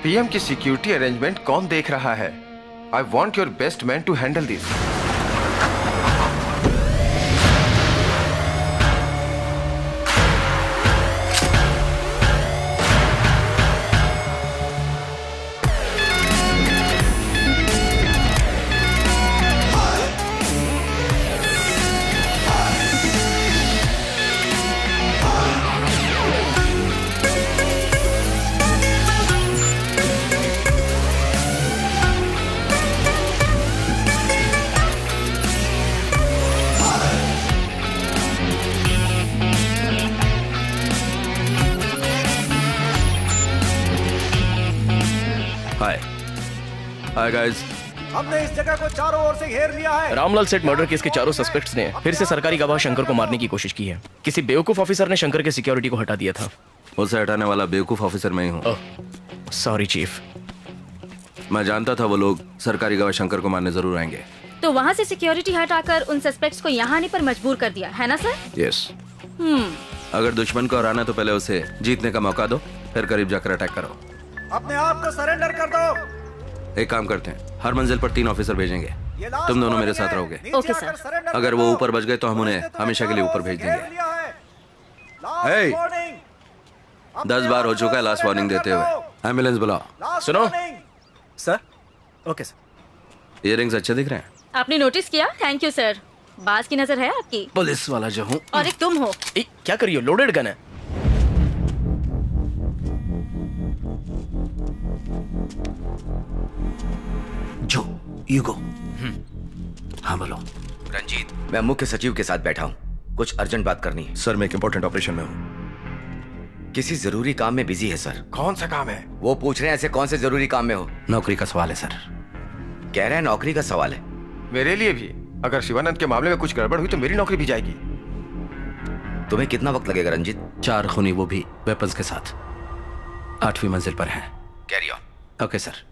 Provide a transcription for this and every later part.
PM की security arrangement कौन देख रहा है? I want your best man to handle this. Hi guys, हमने इस जगह को चारों ओर से घेर लिया है। रामलाल सेठ मर्डर केस के चारों सस्पेक्ट्स ने फिर से सरकारी गवाह शंकर को मारने की कोशिश की है। किसी बेवकूफ ऑफिसर ने शंकर के सिक्योरिटी को हटा दिया था। उसे हटाने वाला बेवकूफ ऑफिसर मैं ही हूँ। Sorry chief. मैं जानता था वो लोग सरकारी गवाह शंकर को मारने जरूर आएंगे, तो वहाँ से सिक्योरिटी हटाकर उन सस्पेक्ट्स को यहाँ आने पर मजबूर कर दिया है ना सर? यस। अगर दुश्मन को हराना तो पहले उसे जीतने का मौका दो, फिर करीब जाकर अटैक करो। अपने आप को सरेंडर कर दो। एक काम करते हैं, हर मंजिल पर 3 ऑफिसर भेजेंगे। तुम दोनों मेरे साथ रहोगे। Okay sir. अगर वो ऊपर बच गए तो हम उन्हें हमेशा के लिए ऊपर भेज देंगे। 10 बार हो चुका है लास्ट वार्निंग देते हुए। एम्बुलेंस बुलाओ। सुनो सर। Okay sir. इयररिंग्स अच्छे दिख रहे हैं। आपने नोटिस किया? Thank you sir. बाज की नजर है आपकी। पुलिस वाला जो हूँ। और एक तुम हो। क्या करियो? लोडेड गन है। जो यू गो। हाँ बोलो। रंजीत, मैं मुख्य सचिव के साथ बैठा हूँ, कुछ अर्जेंट बात करनी है। सर मैं एक इंपॉर्टेंट ऑपरेशन में हूँ। किसी जरूरी काम में बिजी है सर। कौन सा काम है? वो पूछ रहे हैं ऐसे कौन से जरूरी काम में हो। नौकरी का सवाल है सर। कह रहे हैं नौकरी का सवाल है। मेरे लिए भी। अगर शिवानंद के मामले में कुछ गड़बड़ हुई तो मेरी नौकरी भी जाएगी। तुम्हें कितना वक्त लगेगा रंजीत? 4 खूनी, वो भी वेपन्स के साथ, 8वीं मंजिल पर हैं। Carry on. Okay sir.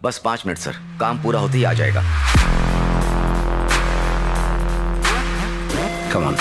बस 5 मिनट सर, काम पूरा होते ही आ जाएगा। Come on.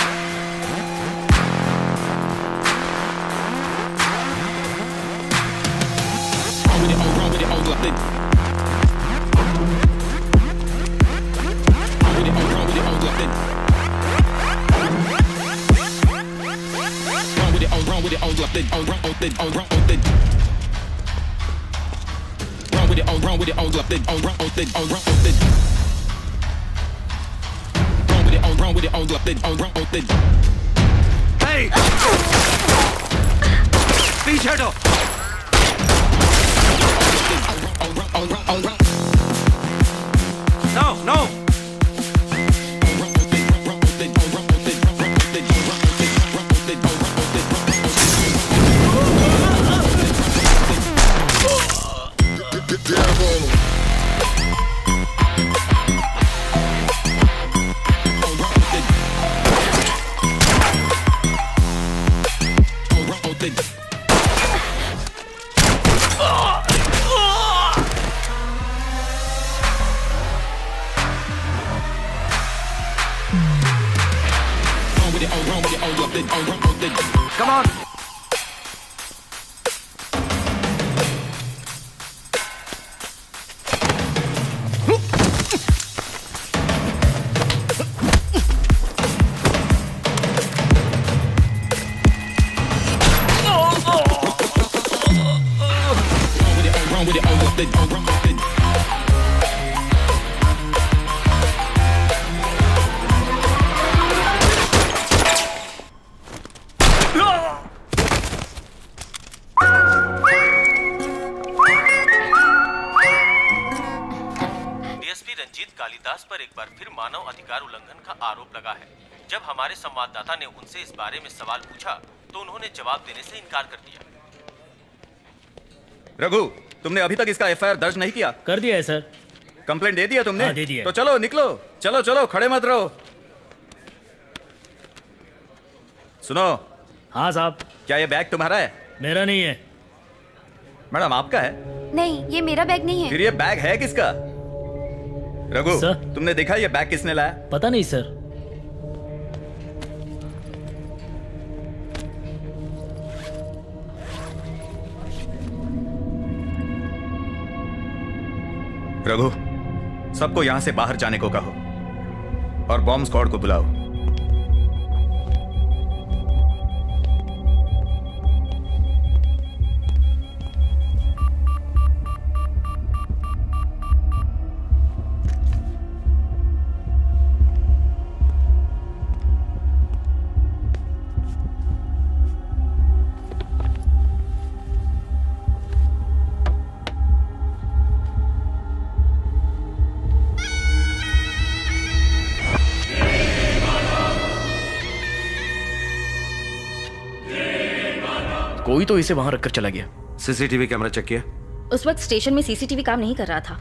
पीछे हटो। No no. Come on. पर एक बार फिर मानव अधिकार उल्लंघन का आरोप लगा है। जब हमारे संवाददाता ने उनसे इस बारे में सवाल पूछा तो उन्होंने जवाब देने से इनकार कर दिया। रघु, तुमने अभी तक इसका एफआईआर दर्ज नहीं किया? कर दिया है सर। कंप्लेंट दे दिया तुमने? हाँ, दे दिया। तो चलो निकलो, चलो चलो, खड़े मत रहो। सुनो। हाँ साहब। क्या ये बैग तुम्हारा है? मेरा नहीं है। मैडम आपका है? नहीं, ये मेरा बैग नहीं है। फिर ये बैग है किसका? रघु, सर? तुमने देखा ये बैग किसने लाया? पता नहीं सर। रघु, सबको यहां से बाहर जाने को कहो और बॉम्ब स्क्वाड को बुलाओ। कोई तो इसे वहां रखकर चला गया। सीसीटीवी कैमरा चेक किया? उस वक्त स्टेशन में सीसीटीवी काम नहीं कर रहा था।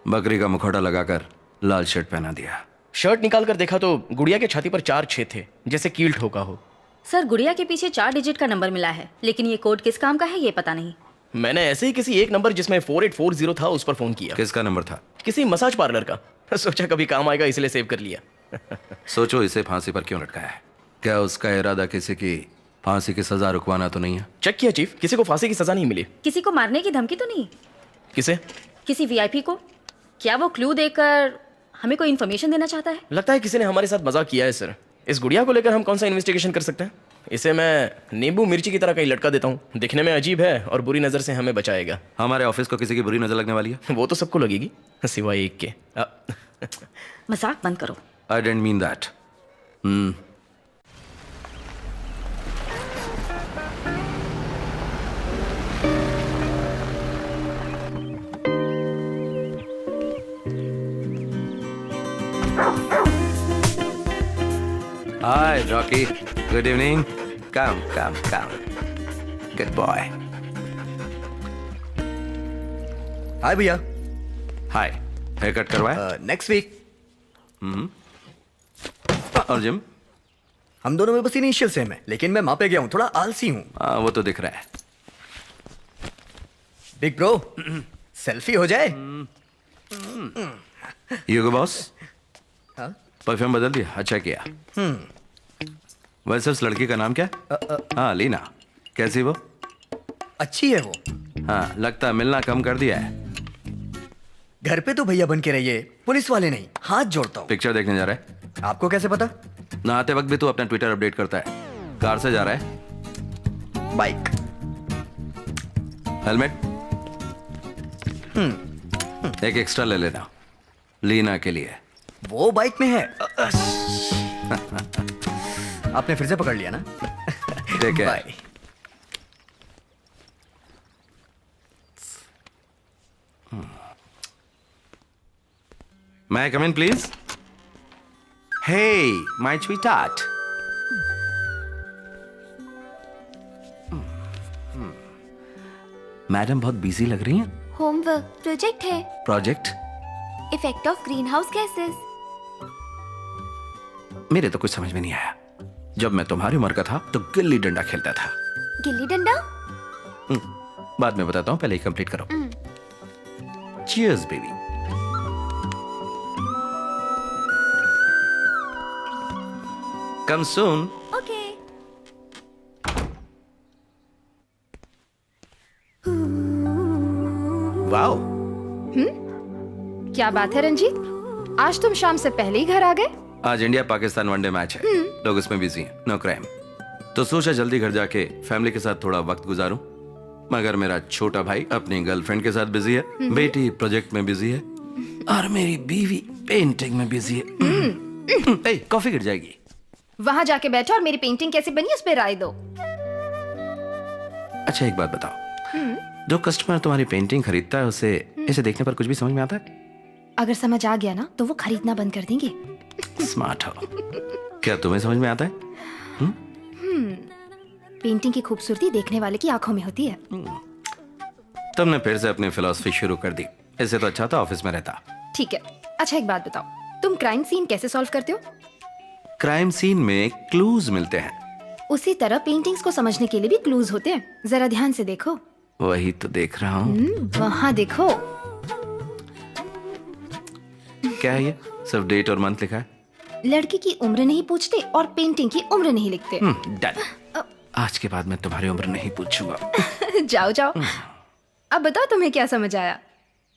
बकरी का मुखौटा लगाकर लाल शर्ट पहना दिया। शर्ट निकाल कर देखा तो गुड़िया के छाती पर 4 छेद थे, जैसे कील ठोका हो। सर, गुड़िया के पीछे 4 डिजिट का नंबर मिला है, लेकिन ये कोड किस काम का है ये पता नहीं। मैंने ऐसे ही किसी एक नंबर जिसमें 4840 था उस पर फोन किया। किसका नंबर था? किसी मसाज पार्लर का। सोचा कभी काम आएगा इसलिए सेव कर लिया। सोचो इसे फांसी पर क्यों लटकाया है? क्या उसका इरादा किसी की फांसी की सजा रुकवाना तो नहीं है? चेक किया चीफ, किसी को फांसी की सजा नहीं मिली। किसी को मारने की धमकी तो नहीं? किसे? किसी वीआईपी को? क्या वो क्लू देकर हमें कोई इन्फॉर्मेशन देना चाहता है? लगता है किसी ने हमारे साथ मजाक किया है सर। इस गुड़िया को लेकर हम कौन सा इन्वेस्टिगेशन कर सकते हैं? इसे मैं नींबू मिर्ची की तरह कहीं लटका देता हूँ, दिखने में अजीब है और बुरी नजर से हमें बचाएगा। हमारे ऑफिस को किसी की बुरी नजर लगने वाली है? वो तो सबको लगेगी सिवाय एक के। मजाक बंद करो। I don't mean that. Hi, Rocky. Good evening. Come. Good boy. Hi भैया। Hi. हेयर कट करवाया? Next week. और जिम? हम दोनों में बस इनिशियल सेम है, लेकिन मैं वहां पे गया हूँ, थोड़ा आलसी हूँ। हाँ, वो तो दिख रहा है। बिग ब्रो, सेल्फी हो जाए? You go, boss. हाँ? परफ्यूम बदल दिया? अच्छा किया। वैसे उस लड़की का नाम क्या? हाँ, लीना। कैसी वो? अच्छी है वो। हाँ, लगता है मिलना कम कर दिया है। घर पे तो भैया बन के रहिए, पुलिस वाले नहीं। हाथ जोड़ता हूँ। पिक्चर देखने जा रहा है? आपको कैसे पता? नहाते वक्त भी तू अपना ट्विटर अपडेट करता है। कार से जा रहा है? बाइक। हेलमेट? एक एक्स्ट्रा ले लेना, लीना के लिए। वो बाइक में है। आपने फिर से पकड़ लिया ना? ठीक है। Bye. May I come in, please? Hey, my sweetheart. Madam बहुत बिजी लग रही हैं। होमवर्क प्रोजेक्ट है। Project? Effect of greenhouse gases. मेरे तो कुछ समझ में नहीं आया। जब मैं तुम्हारी उम्र का था तो गिल्ली डंडा खेलता था। गिल्ली डंडा? बाद में बताता हूँ, पहले ही कंप्लीट करो। Cheers, baby. Come soon. Okay. Wow. क्या बात है रंजीत, आज तुम शाम से पहले ही घर आ गए? आज इंडिया पाकिस्तान वनडे मैच है, लोग इसमें बिजी हैं, नो क्राइम। तो सोचा जल्दी घर जाके फैमिली के साथ थोड़ा वक्त गुजारूं। मगर मेरा छोटा भाई अपनी गर्लफ्रेंड के साथ बिजी है, बेटी प्रोजेक्ट में बिजी है और मेरी बीवी पेंटिंग में बिजी है। कॉफी गिर जाएगी। वहां जाके बैठो और मेरी पेंटिंग कैसे बनी उस पर राय दो। अच्छा एक बात बताओ, जो कस्टमर तुम्हारी पेंटिंग खरीदता है उसे इसे देखने पर कुछ भी समझ में आता है? अगर समझ आ गया ना तो वो खरीदना बंद कर देंगे। स्मार्ट हो। क्या तुम्हें समझ में आता है? पेंटिंग की खूबसूरती देखने वाले की आंखों में होती है। तुमने फिर से अपनी फिलॉसफी शुरू कर दी। इससे तो अच्छा था ऑफिस में रहता। ठीक है, अच्छा एक बात बताओ, तुम क्राइम सीन कैसे सॉल्व करते हो? क्राइम सीन में क्लूज मिलते हैं। उसी तरह पेंटिंग्स को समझने के लिए भी क्लूज होते हैं, जरा ध्यान से देखो। वही तो देख रहा हूँ। वहाँ देखो। क्या है ये? सिर्फ डेट और मंथ लिखा है। लड़की की उम्र नहीं पूछते और पेंटिंग की उम्र नहीं लिखते। डन। आज के बाद मैं तुम्हारी उम्र नहीं पूछूंगा। जाओ जाओ। अब बताओ तुम्हें क्या समझ आया?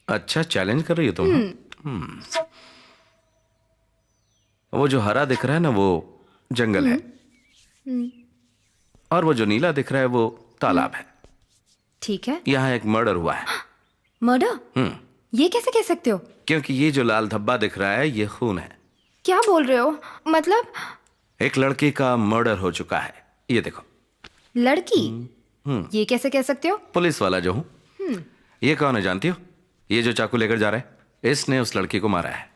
अच्छा चैलेंज कर रही हो तुम? वो जो हरा दिख रहा है ना वो जंगल है, और वो जो नीला दिख रहा है वो तालाब है। ठीक है। यहाँ एक मर्डर हुआ है। मर्डर? ये कैसे कह सकते हो? क्योंकि ये जो लाल धब्बा दिख रहा है ये खून है। क्या बोल रहे हो? मतलब एक लड़की का मर्डर हो चुका है। ये देखो। लड़की? ये कैसे कह सकते हो? पुलिस वाला जो हूँ। ये कौन है जानती हो? ये जो चाकू लेकर जा रहा है, इसने उस लड़की को मारा है।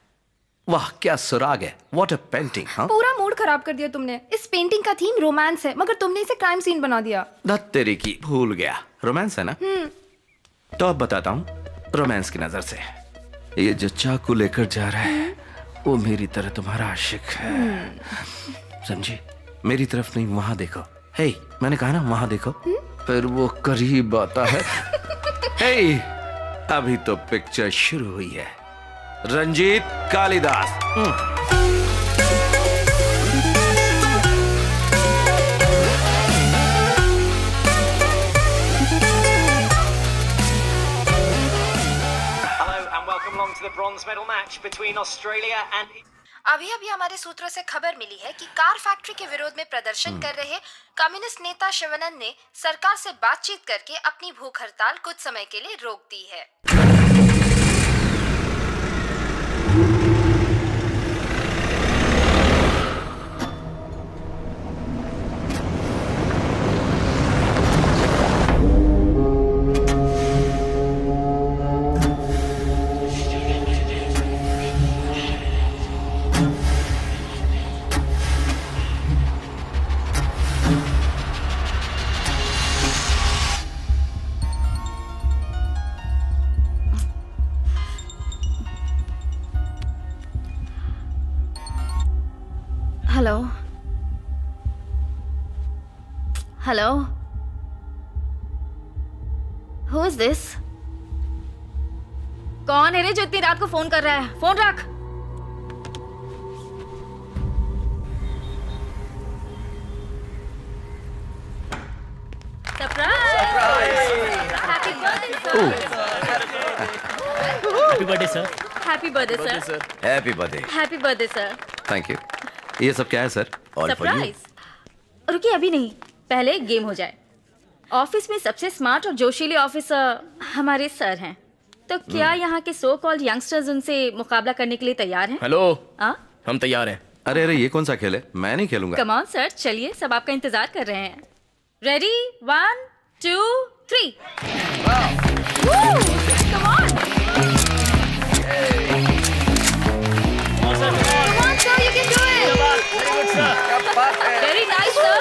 वाह क्या सुराग है, व्हाट अ पेंटिंग। हाँ पूरा मूड खराब कर दिया तुमने। इस पेंटिंग का थीम रोमांस है, मगर तुमने इसे क्राइम सीन बना दिया। धत तेरी की, भूल गया रोमांस है ना। तो अब बताता हूँ रोमांस की नजर से। ये जो चाकू लेकर जा रहा है वो मेरी तरह तुम्हारा आशिक है, समझी? मेरी तरफ नहीं, वहां देखो। हे मैंने कहा ना वहां देखो। फिर वो करीब आता है। हे अभी तो पिक्चर शुरू हुई है। रंजीत कालिदास। अभी अभी हमारे सूत्रों से खबर मिली है कि कार फैक्ट्री के विरोध में प्रदर्शन कर रहे कम्युनिस्ट नेता शिवानंद ने सरकार से बातचीत करके अपनी भूख हड़ताल कुछ समय के लिए रोक दी है। Hello hello, who is this? कौन है रे जो इतनी रात को फोन कर रहा है? फोन रख। Happy birthday sir. Happy birthday sir. Happy birthday. Happy birthday sir. Thank you. ये सब क्या है सर? सरप्राइज। रुकिए अभी नहीं, पहले एक गेम हो जाए। ऑफिस में सबसे स्मार्ट और जोशीले ऑफिसर हमारे सर हैं, तो क्या यहाँ के सो कॉल्ड यंगस्टर्स उनसे मुकाबला करने के लिए तैयार हैं? हेलो, हाँ हम तैयार हैं। अरे अरे ये कौन सा खेल है? मैं नहीं खेलूंगा। कम ऑन सर, चलिए सब आपका इंतजार कर रहे हैं। Ready 1 2 3। Come on. Very nice, sir.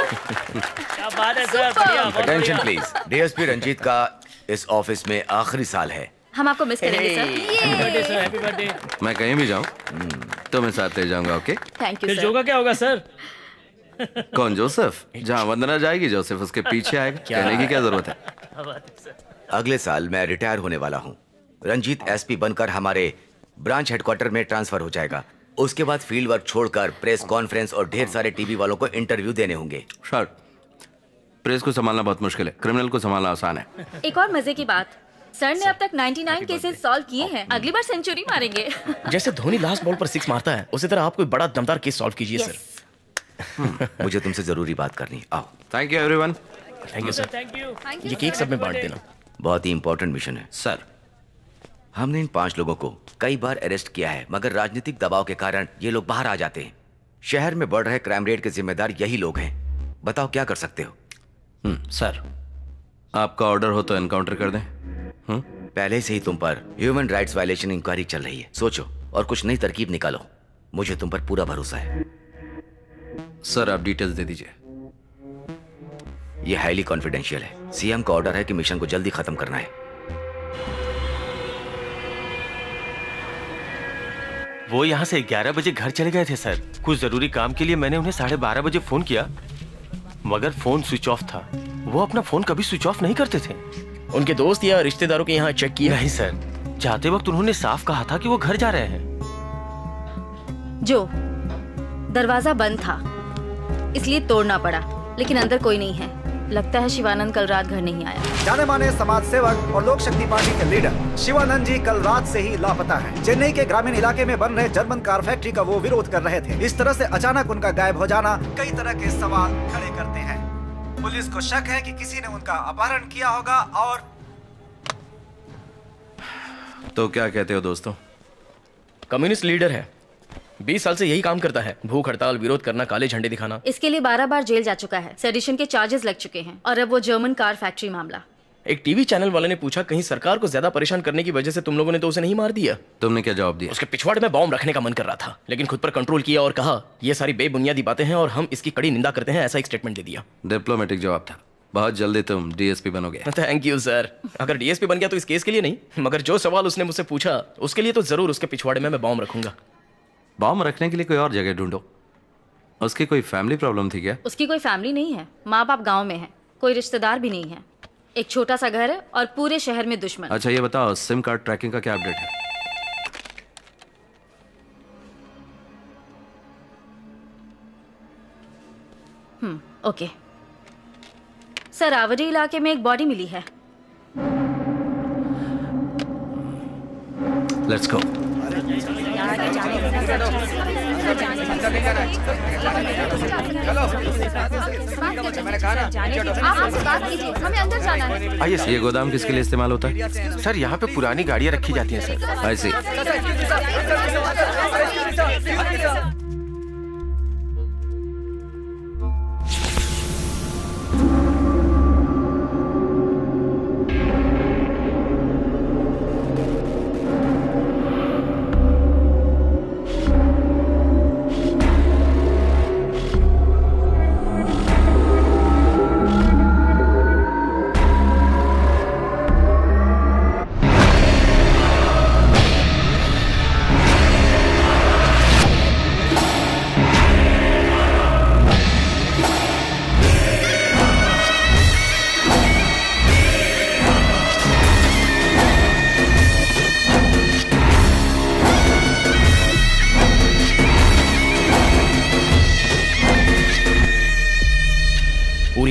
क्या बात है सर, बढ़िया। Attention please. डीएसपी रंजीत का इस ऑफिस में आखिरी साल है। हम आपको मिस करेंगे sir. Happy birthday sir, happy birthday. मैं कहीं भी जाऊं तो मैं साथ ले जाऊंगा। ओके थैंक यू फिर सर। जो का क्या होगा सर? कौन जोसेफ? जहाँ वंदना जाएगी जोसेफ उसके पीछे आएगा। कहने की क्या जरूरत है? अगले साल मैं रिटायर होने वाला हूँ। रंजीत एसपी बनकर हमारे ब्रांच हेडक्वार्टर में ट्रांसफर हो जाएगा। उसके बाद फील्ड वर्क छोड़कर प्रेस कॉन्फ्रेंस और ढेर सारे टीवी वालों को इंटरव्यू देने होंगे। शॉर्ट। प्रेस को संभालना बहुत मुश्किल है, क्रिमिनल को संभालना आसान है। एक और मजे की बात, सर ने अब तक 99 केसेस सॉल्व किए हैं। अगली बार सेंचुरी मारेंगे। जैसे धोनी लास्ट बॉल पर 6 मारता है, उसी तरह आप कोई बड़ा दमदार केस सॉल्व कीजिए सर। मुझे तुमसे जरूरी बात करनी। आओ। Thank you everyone. Thank you sir. Thank you. ये केक सब में बांट देना। बहुत ही इंपॉर्टेंट मिशन है सर। हमने इन 5 लोगों को कई बार अरेस्ट किया है, मगर राजनीतिक दबाव के कारण ये लोग बाहर आ जाते हैं। शहर में बढ़ रहे क्राइम रेट के जिम्मेदार यही लोग हैं। बताओ क्या कर सकते हो? सर आपका ऑर्डर हो तो एनकाउंटर कर दें। पहले से ही तुम पर ह्यूमन राइट्स वायलेशन इंक्वायरी चल रही है। सोचो और कुछ नई तरकीब निकालो। मुझे तुम पर पूरा भरोसा है। सर आप डिटेल्स दे दीजिए। यह हाईली कॉन्फिडेंशियल है। सीएम का ऑर्डर है कि मिशन को जल्दी खत्म करना है। वो यहाँ से 11 बजे घर चले गए थे सर। कुछ जरूरी काम के लिए मैंने उन्हें 12:30 बजे फोन किया, मगर फोन स्विच ऑफ था। वो अपना फोन कभी स्विच ऑफ नहीं करते थे। उनके दोस्त या रिश्तेदारों के यहाँ चेक किया? नहीं सर, जाते वक्त उन्होंने साफ कहा था कि वो घर जा रहे हैं। जो दरवाजा बंद था इसलिए तोड़ना पड़ा, लेकिन अंदर कोई नहीं है। लगता है शिवानंद कल रात घर नहीं आया। जाने माने समाज सेवक और लोक शक्ति पार्टी के लीडर शिवानंद जी कल रात से ही लापता हैं। चेन्नई के ग्रामीण इलाके में बन रहे जर्मन कार फैक्ट्री का वो विरोध कर रहे थे। इस तरह से अचानक उनका गायब हो जाना कई तरह के सवाल खड़े करते हैं। पुलिस को शक है कि किसी ने उनका अपहरण किया होगा। और तो क्या कहते हो दोस्तों? कम्युनिस्ट लीडर है, 20 साल से यही काम करता है, भूख हड़ताल, विरोध करना, काले झंडे दिखाना। इसके लिए 12 बार जेल जा चुका है, सेडिशन के चार्जेस लग चुके हैं, और अब वो जर्मन कार फैक्ट्री मामला। एक टीवी चैनल वाले ने पूछा कहीं सरकार को ज्यादा परेशान करने की वजह से तुम लोगों ने तो उसे नहीं मार दिया? तुमने क्या जवाब दिया? उसके पिछवाड़े में बॉम्ब रखने का मन कर रहा था, लेकिन खुद पर कंट्रोल किया और कहा ये सारी बेबुनियादी बातें हैं और हम इसकी कड़ी निंदा करते हैं, ऐसा एक स्टेटमेंट दे दिया। डिप्लोमेटिक जवाब था। बहुत जल्दी तुम डीएसपी बनोगे। Thank you sir. अगर डीएसपी बन गया तो इस केस के लिए नहीं, मगर जो सवाल उसने मुझसे पूछा उसके लिए तो जरूर उसके पिछवाड़े में मैं बॉम्ब रखूंगा। बॉम्ब रखने के लिए कोई और जगह ढूंढो। उसकी कोई फैमिली प्रॉब्लम थी क्या? उसकी कोई फैमिली नहीं है, माँ बाप गाँव में है, कोई रिश्तेदार भी नहीं है, एक छोटा सा घर है और पूरे शहर में दुश्मन। अच्छा ये बताओ, सिम कार्ड ट्रैकिंग का क्या अपडेट है? ओके सर, आवड़ी इलाके में एक बॉडी मिली है। Let's go. हमें अंदर जाना है। आइए ये गोदाम किसके लिए इस्तेमाल होता है? सर, यहाँ पे पुरानी गाड़ियाँ रखी जाती हैं सर। आई सी।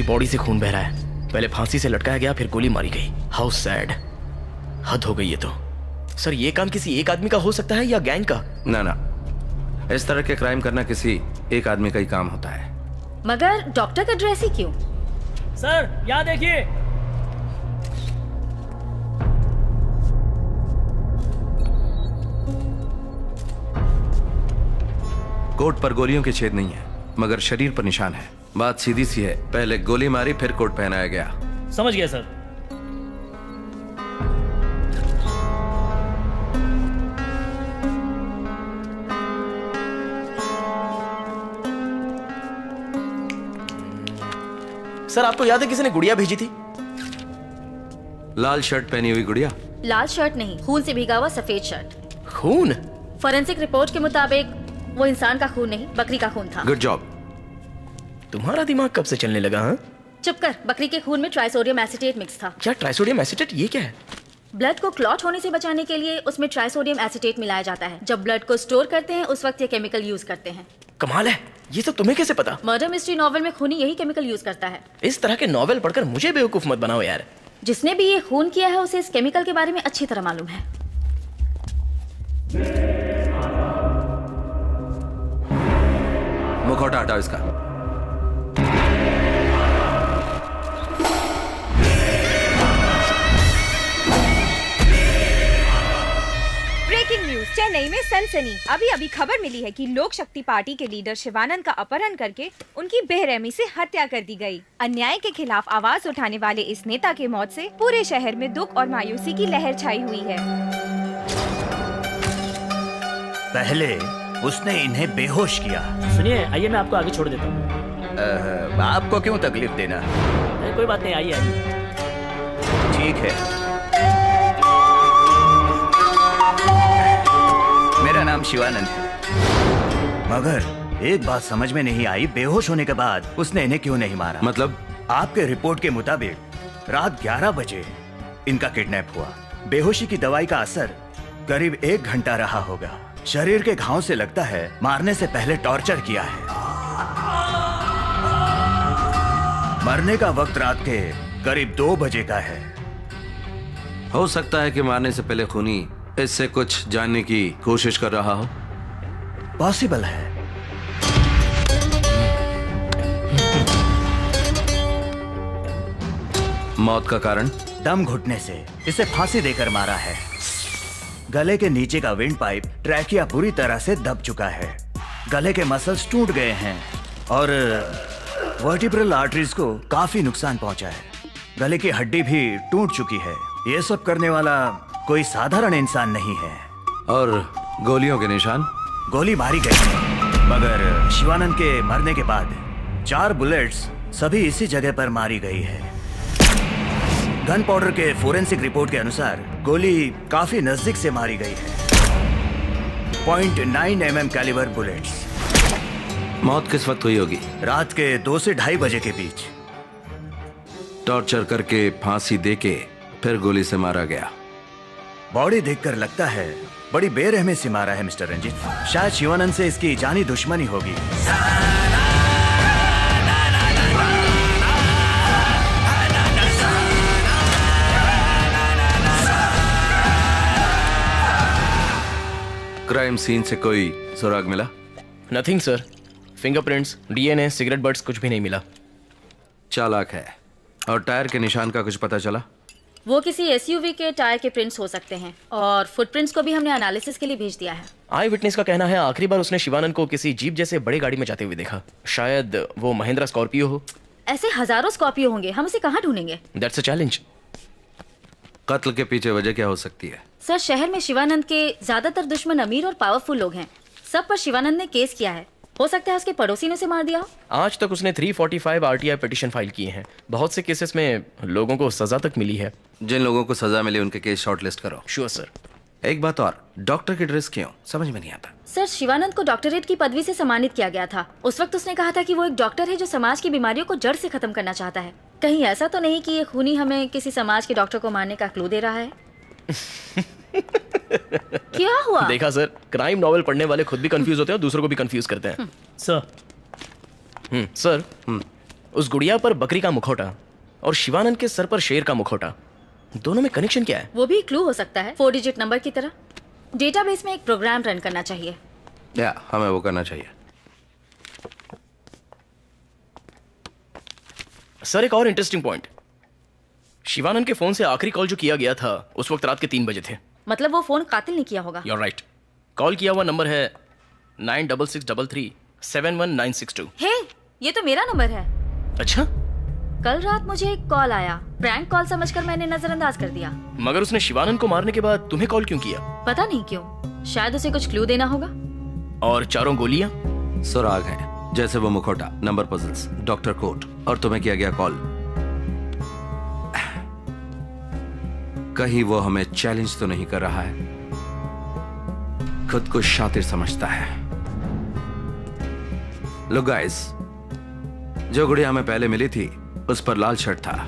बॉडी से खून बह रहा है, पहले फांसी से लटकाया गया, फिर गोली मारी गई। How sad. हद हो गई ये तो। सर ये काम किसी एक आदमी का हो सकता है या गैंग का? ना ना, इस तरह के क्राइम करना किसी एक आदमी का ही काम होता है। मगर डॉक्टर का ड्रेस ही क्यों? सर यहाँ देखिए। कोट पर गोलियों के छेद नहीं है, मगर शरीर पर निशान है। बात सीधी सी है, पहले गोली मारी फिर कोट पहनाया गया। समझ गया सर। सर आपको याद है किसी ने गुड़िया भेजी थी? लाल शर्ट पहनी हुई गुड़िया? लाल शर्ट नहीं, खून से भीगा हुआ सफेद शर्ट। खून? फोरेंसिक रिपोर्ट के मुताबिक वो इंसान का खून नहीं, बकरी का खून था। Good job. तुम्हारा दिमाग कब से चलने लगा? हाँ, चुप कर। बकरी के खून में ट्राइसोडियम एसीटेट मिक्स था। क्या ट्राइसोडियम एसीटेट? ये क्या है? ब्लड को क्लॉट होने से बचाने के लिए उसमें ट्राइसोडियम एसीटेट मिलाया जाता है। जब ब्लड को स्टोर करते हैं उस वक्त ये केमिकल यूज करते हैं। कमाल है, ये सब तुम्हें कैसे पता? मर्डर मिस्ट्री नॉवेल में खूनी यही केमिकल यूज करता है। इस तरह के नॉवेल पढ़कर मुझे बेवकूफ मत बनाओ यार। जिसने भी ये खून किया है उसे इस केमिकल के बारे में अच्छी तरह मालूम है। मुखौटा हटाओ इसका। ब्रेकिंग न्यूज, चेन्नई में सनसनी। अभी अभी खबर मिली है कि लोक शक्ति पार्टी के लीडर शिवानंद का अपहरण करके उनकी बेरहमी से हत्या कर दी गई। अन्याय के खिलाफ आवाज उठाने वाले इस नेता के मौत से पूरे शहर में दुख और मायूसी की लहर छाई हुई है। पहले उसने इन्हें बेहोश किया। सुनिए, आइए मैं आपको आगे छोड़ देता हूँ। आपको क्यों तकलीफ देना? कोई बात नहीं, आइए आइए। ठीक है, मेरा नाम शिवानंद है। मगर एक बात समझ में नहीं आई, बेहोश होने के बाद उसने इन्हें क्यों नहीं मारा? मतलब? आपके रिपोर्ट के मुताबिक रात 11 बजे इनका किडनैप हुआ। बेहोशी की दवाई का असर करीब 1 घंटा रहा होगा। शरीर के घाव से लगता है मारने से पहले टॉर्चर किया है। मरने का वक्त रात के करीब 2 बजे का है। हो सकता है कि मारने से पहले खूनी इससे कुछ जानने की कोशिश कर रहा हो। पॉसिबल है। मौत का कारण? दम घुटने से। इसे फांसी देकर मारा है। गले के नीचे का विंड पाइप ट्रैकिया पूरी तरह से दब चुका है। गले के मसल्स टूट गए हैं और वर्टिब्रल आर्टरीज को काफी नुकसान पहुंचा है। गले की हड्डी भी टूट चुकी है। ये सब करने वाला कोई साधारण इंसान नहीं है। और गोलियों के निशान? गोली मारी गई है, मगर शिवानंद के मरने के बाद 4 बुलेट्स सभी इसी जगह पर मारी गई है। गन पाउडर के फोरेंसिक रिपोर्ट के अनुसार गोली काफी नजदीक से मारी गई है। 0.9 mm कैलिबर बुलेट्स। मौत किस वक्त हुई होगी? रात के 2 से 2:30 बजे के बीच। टॉर्चर करके, फांसी देके, फिर गोली से मारा गया। बॉडी देखकर लगता है बड़ी बेरहमी से मारा है मिस्टर रंजीत। शायद शिवानंद से इसकी जानी दुश्मनी होगी। क्राइम सीन से कोई सुराग मिला? Nothing sir. Fingerprints, DNA, cigarette butts कुछ भी नहीं मिला। चालाक है। और टायर के निशान का कुछ पता चला? वो किसी एसयूवी के टायर के प्रिंट्स हो सकते हैं और फुटप्रिंट्स को भी हमने एनालिसिस के लिए भेज दिया है। आई विटनेस का कहना है आखिरी बार उसने शिवानंद को किसी जीप जैसे बड़ी गाड़ी में जाते हुए देखा। शायद वो महिंद्रा स्कॉर्पियो हो। ऐसे हजारों स्कॉर्पियो होंगे, हम उसे कहाँ ढूंढेंगे? That's a challenge. कत्ल के पीछे वजह क्या हो सकती है? सर, शहर में शिवानंद के ज्यादातर दुश्मन अमीर और पावरफुल लोग हैं। सब पर शिवानंद ने केस किया है। हो सकता है उसके पड़ोसी ने उसे मार दिया हो। आज तक उसने 345 आरटीआई पिटीशन फाइल किए हैं। बहुत से केसेस में लोगों को सजा तक मिली है। जिन लोगों को सजा मिली उनके केस शॉर्टलिस्ट करो। Sure sir. एक बात और, डॉक्टर की ड्रेस क्यों? समझ में नहीं आता। सर, शिवानंद को डॉक्टरेट की पदवी से सम्मानित किया गया था। उस वक्त उसने कहा था कि वो एक डॉक्टर है जो समाज की बीमारियों को जड़ से खत्म करना चाहता है। कहीं ऐसा तो नहीं कि ये खूनी हमें किसी समाज के डॉक्टर को मारने का क्लू दे रहा है? क्या हुआ? देखा सर, क्राइम नॉवेल पढ़ने वाले खुद भी कंफ्यूज होते हैं और दूसरों को भी कंफ्यूज करते हैं। सर, उस गुड़िया पर बकरी का मुखौटा और शिवानंद के सर पर शेर का मुखौटा, दोनों में कनेक्शन क्या है? वो भी क्लू हो सकता है, 4 डिजिट नंबर की तरह। डेटाबेस में एक प्रोग्राम रन करना चाहिए। या हमें वो करना चाहिए। सर, एक और इंटरेस्टिंग पॉइंट। शिवानंद के फोन से आखिरी कॉल जो किया गया था उस वक्त रात के 3 बजे थे। मतलब वो फोन कातिल ने किया होगा। You're right. कॉल किया हुआ नंबर है 9663371962। हे, ये तो मेरा नंबर है। अच्छा? कल रात मुझे एक कॉल आया। प्रैंक कॉल समझकर मैंने नजरअंदाज कर दिया। मगर उसने शिवानंद को मारने के बाद तुम्हें कॉल क्यों किया? पता नहीं क्यों। शायद उसे कुछ क्लू देना होगा। और 4 गोलियां? सुराग है, जैसे वो मुखौटा, नंबर पजल्स, डॉक्टर कोट, और तुम्हें किया गया कॉल। कहीं वो हमें चैलेंज तो नहीं कर रहा है? खुद को शातिर समझता है। लो गाइस, जो गुड़िया हमें पहले मिली थी उस पर लाल शर्ट था।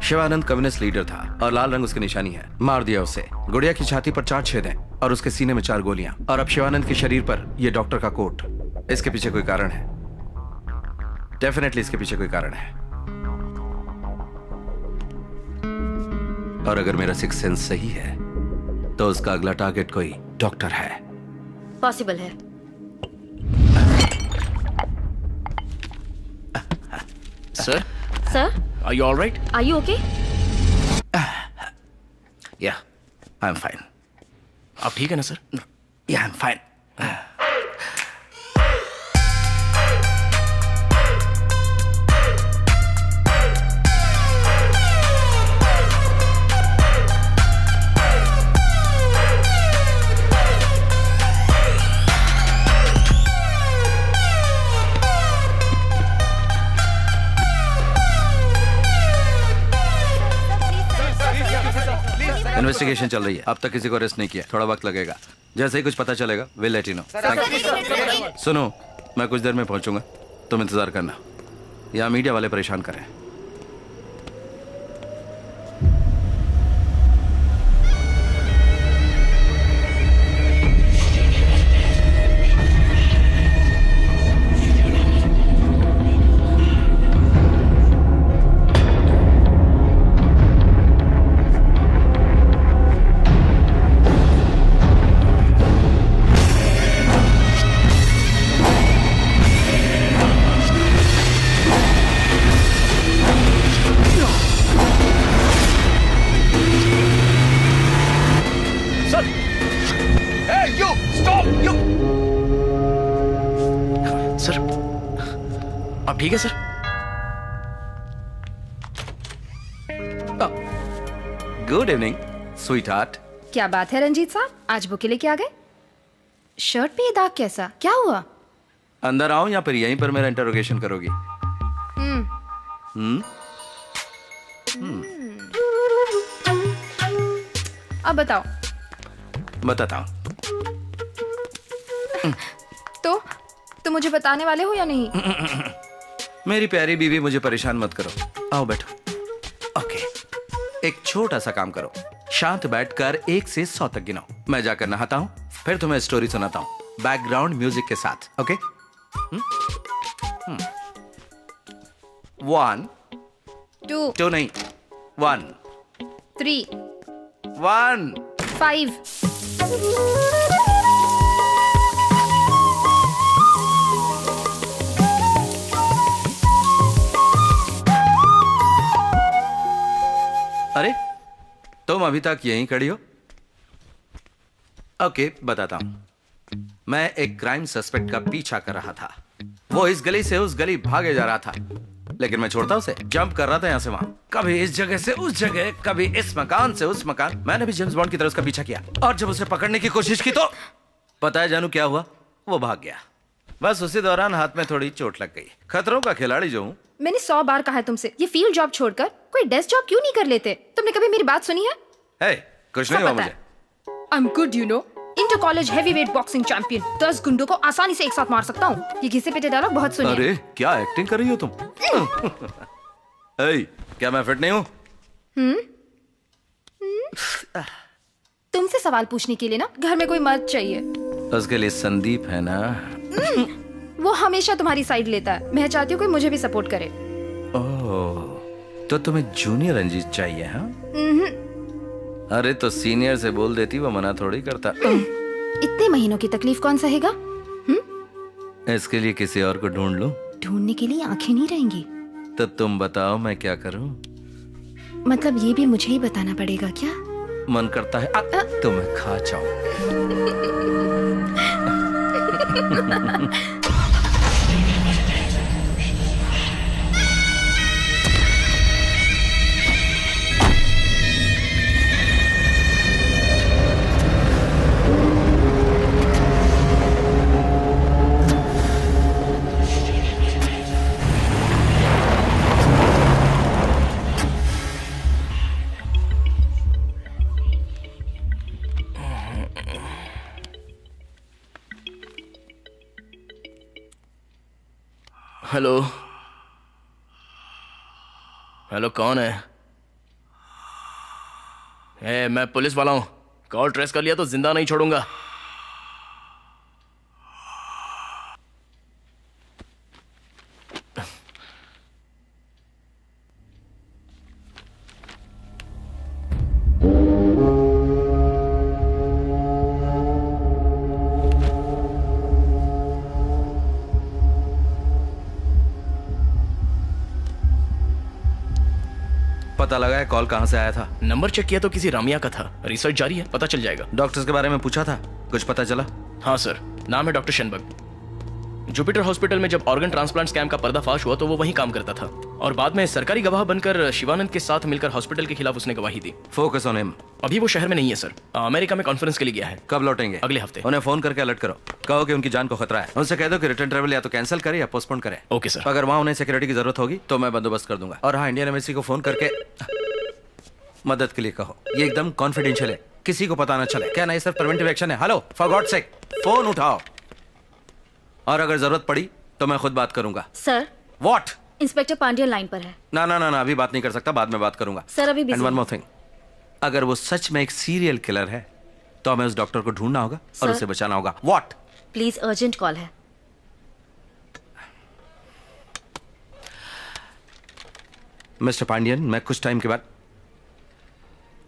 शिवानंद कम्युनिस्ट लीडर था और लाल रंग उसकी निशानी है। मार दिया उसे। गुड़िया की छाती पर 4 छेद हैं और उसके सीने में 4 गोलियां। और अब शिवानंद के शरीर पर यह डॉक्टर का कोट। इसके पीछे कोई कारण है। डेफिनेटली इसके पीछे कोई कारण है। और अगर मेरा सिक्स सेंस सही है तो उसका अगला टारगेट कोई डॉक्टर है। पॉसिबल है। Sir? Sir? Are you all right? Are you okay? Yeah, I'm fine. आप ठीक है ना sir? Yeah, I'm fine. Investigation चल रही है। अब तक किसी को अरेस्ट नहीं किया। थोड़ा वक्त लगेगा। जैसे ही कुछ पता चलेगा विल लेट यू नो। सुनो, मैं कुछ देर में पहुंचूंगा, तुम इंतजार करना। यहाँ मीडिया वाले परेशान करें। अब ठीक है sir? Good evening sweet heart. क्या बात है रंजीत साहब, आज बुके लेके आ गए? शर्ट पे ये दाग कैसा, क्या हुआ? अंदर आओ या फिर यहीं पर मेरा इंटरोगेशन करोगी? अब बताओ। बताता हूँ। तो मुझे बताने वाले हो या नहीं? मेरी प्यारी बीवी, मुझे परेशान मत करो, आओ बैठो। ओके, एक छोटा सा काम करो, शांत बैठकर 1 से 100 तक गिनाओ। मैं जाकर नहाता हूँ, फिर तुम्हें स्टोरी सुनाता हूँ बैकग्राउंड म्यूजिक के साथ। ओके? 1 2 नहीं 1 3 1 5 अरे तुम अभी तक यहीं खड़ी हो? ओके, बताता हूं। मैं एक क्राइम सस्पेक्ट का पीछा कर रहा था। वो इस गली से उस गली भागे जा रहा था, लेकिन मैं छोड़ता उसे। जंप कर रहा था यहां से वहां, कभी इस जगह से उस जगह, कभी इस मकान से उस मकान। मैंने भी जेम्स बॉन्ड की तरह उसका पीछा किया, और जब उसे पकड़ने की कोशिश की तो पता है जानू क्या हुआ? वो भाग गया। बस उसी दौरान हाथ में थोड़ी चोट लग गई। खतरों का खिलाड़ी जो हूं। मैंने 100 बार कहा है तुमसे, ये फील्ड जॉब छोड़कर कोई डेस्क जॉब क्यों नहीं कर लेते? तुमने कभी मेरी बात सुनी है? हे, कुछ नहीं हुआ मुझे। I am good, you know, inter college heavyweight boxing champion. 10 गुंडों को आसानी से एक साथ मार सकता हूँ। ये घिसे पिटे डायलॉग बहुत सुने। अरे क्या एक्टिंग कर रही हो तुम? हे, क्या मैं फिट नहीं हूँ? तुमसे सवाल पूछने के लिए ना घर में कोई मर्द चाहिए। उसके लिए संदीप है ना? वो हमेशा तुम्हारी साइड लेता है। मैं चाहती हूँ कोई मुझे भी सपोर्ट करे। ओह, तो तुम्हें जूनियर रंजीत चाहिए? हाँ, अरे तो सीनियर से बोल देती, वो मना थोड़ी करता। इतने महीनों की तकलीफ कौन सहेगा? इसके लिए किसी और को ढूंढ लूं? ढूंढने के लिए आंखें नहीं रहेंगी। तो तुम बताओ मैं क्या करूं? मतलब ये भी मुझे ही बताना पड़ेगा क्या? मन करता है तुम्हें खा जाऊं। हेलो हेलो, कौन है? मैं पुलिस वाला हूं। कॉल ट्रेस कर लिया तो जिंदा नहीं छोड़ूंगा। पता लगा है कॉल कहां से आया था? नंबर चेक किया तो किसी रामिया का था। रिसर्च जारी है, पता चल जाएगा। डॉक्टर्स के बारे में पूछा था, कुछ पता चला? हाँ सर, नाम है डॉक्टर शेनबर्ग। जुपिटर हॉस्पिटल में जब ऑर्गन ट्रांसप्लांट स्कैम का पर्दाफाश हुआ तो वो वहीं काम करता था, और बाद में सरकारी गवाह बनकर शिवानंद के साथ मिलकर हॉस्पिटल के खिलाफ उसने गवाही दी। Focus on him. अभी वो शहर में नहीं है सर, अमेरिका में कॉन्फ्रेंस के लिए गया है। कब लौटेंगे? अगले हफ्ते। उन्हें फोन करके अलर्ट करो, कहो कि उनकी जान को खतरा है। उनसे कह दो कि रिटर्न ट्रैवल या तो कैंसिल करे या पोस्टपोन करे। Okay sir. अगर वहां उन्हें सिक्योरिटी की जरूरत होगी तो मैं बंदोबस्त कर दूंगा। और हाँ, इंडियन एम्बेसी को फोन करके मदद के लिए कहो। ये एकदम कॉन्फिडेंशियल है, किसी को पता ना चले। क्या नहीं, सिर्फ प्रिवेंटिव एक्शन है। Hello, for God sake, phone उठाओ। और अगर जरूरत पड़ी तो मैं खुद बात करूंगा। Sir. What? Inspector Pandya line पर है। ना ना ना ना, अभी बात नहीं कर सकता, बाद में बात करूंगा। सर अभी एंड वन मोर थिंग, अगर वो सच में एक सीरियल किलर है तो हमें उस डॉक्टर को ढूंढना होगा और उसे बचाना होगा। व्हाट? प्लीज, अर्जेंट कॉल है। मिस्टर पांड्यन, मैं कुछ टाइम के बाद।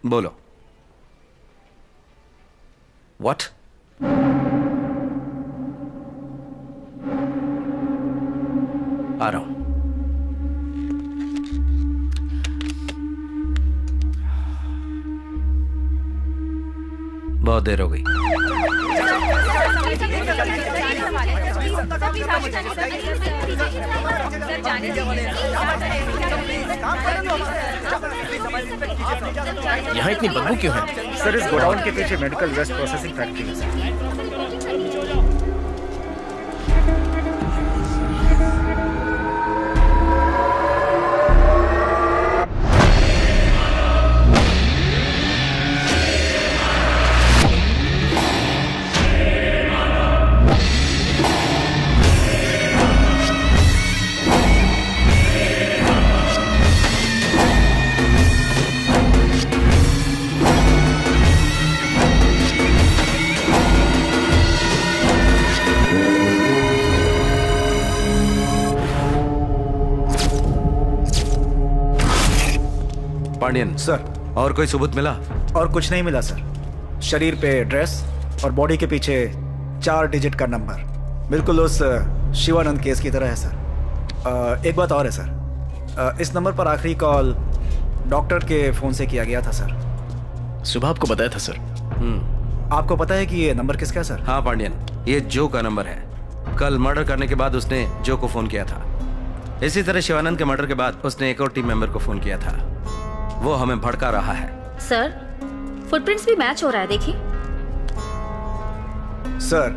बोलो। व्हाट? आ रहा हूं। बहुत देर हो गई। यहाँ इतनी बदबू क्यों है? सर इस गोडाउन के पीछे मेडिकल वेस्ट प्रोसेसिंग फैक्ट्री है सर। पांडियन सर, और कोई सबूत मिला? और कुछ नहीं मिला सर। शरीर पे ड्रेस और बॉडी के पीछे 4 डिजिट का नंबर, बिल्कुल उस शिवानंद केस की तरह है सर। एक बात और है सर, इस नंबर पर आखिरी कॉल डॉक्टर के फोन से किया गया था सर। सुबह आपको बताया था सर। आपको पता है कि ये नंबर किसका है सर? हाँ पांडियन, ये जो का नंबर है। कल मर्डर करने के बाद उसने जो को फोन किया था। इसी तरह शिवानंद के मर्डर के बाद उसने एक और टीम मेंबर को फोन किया था। वो हमें भड़का रहा है। सर, फुटप्रिंट्स भी मैच हो रहा है, देखिए। सर,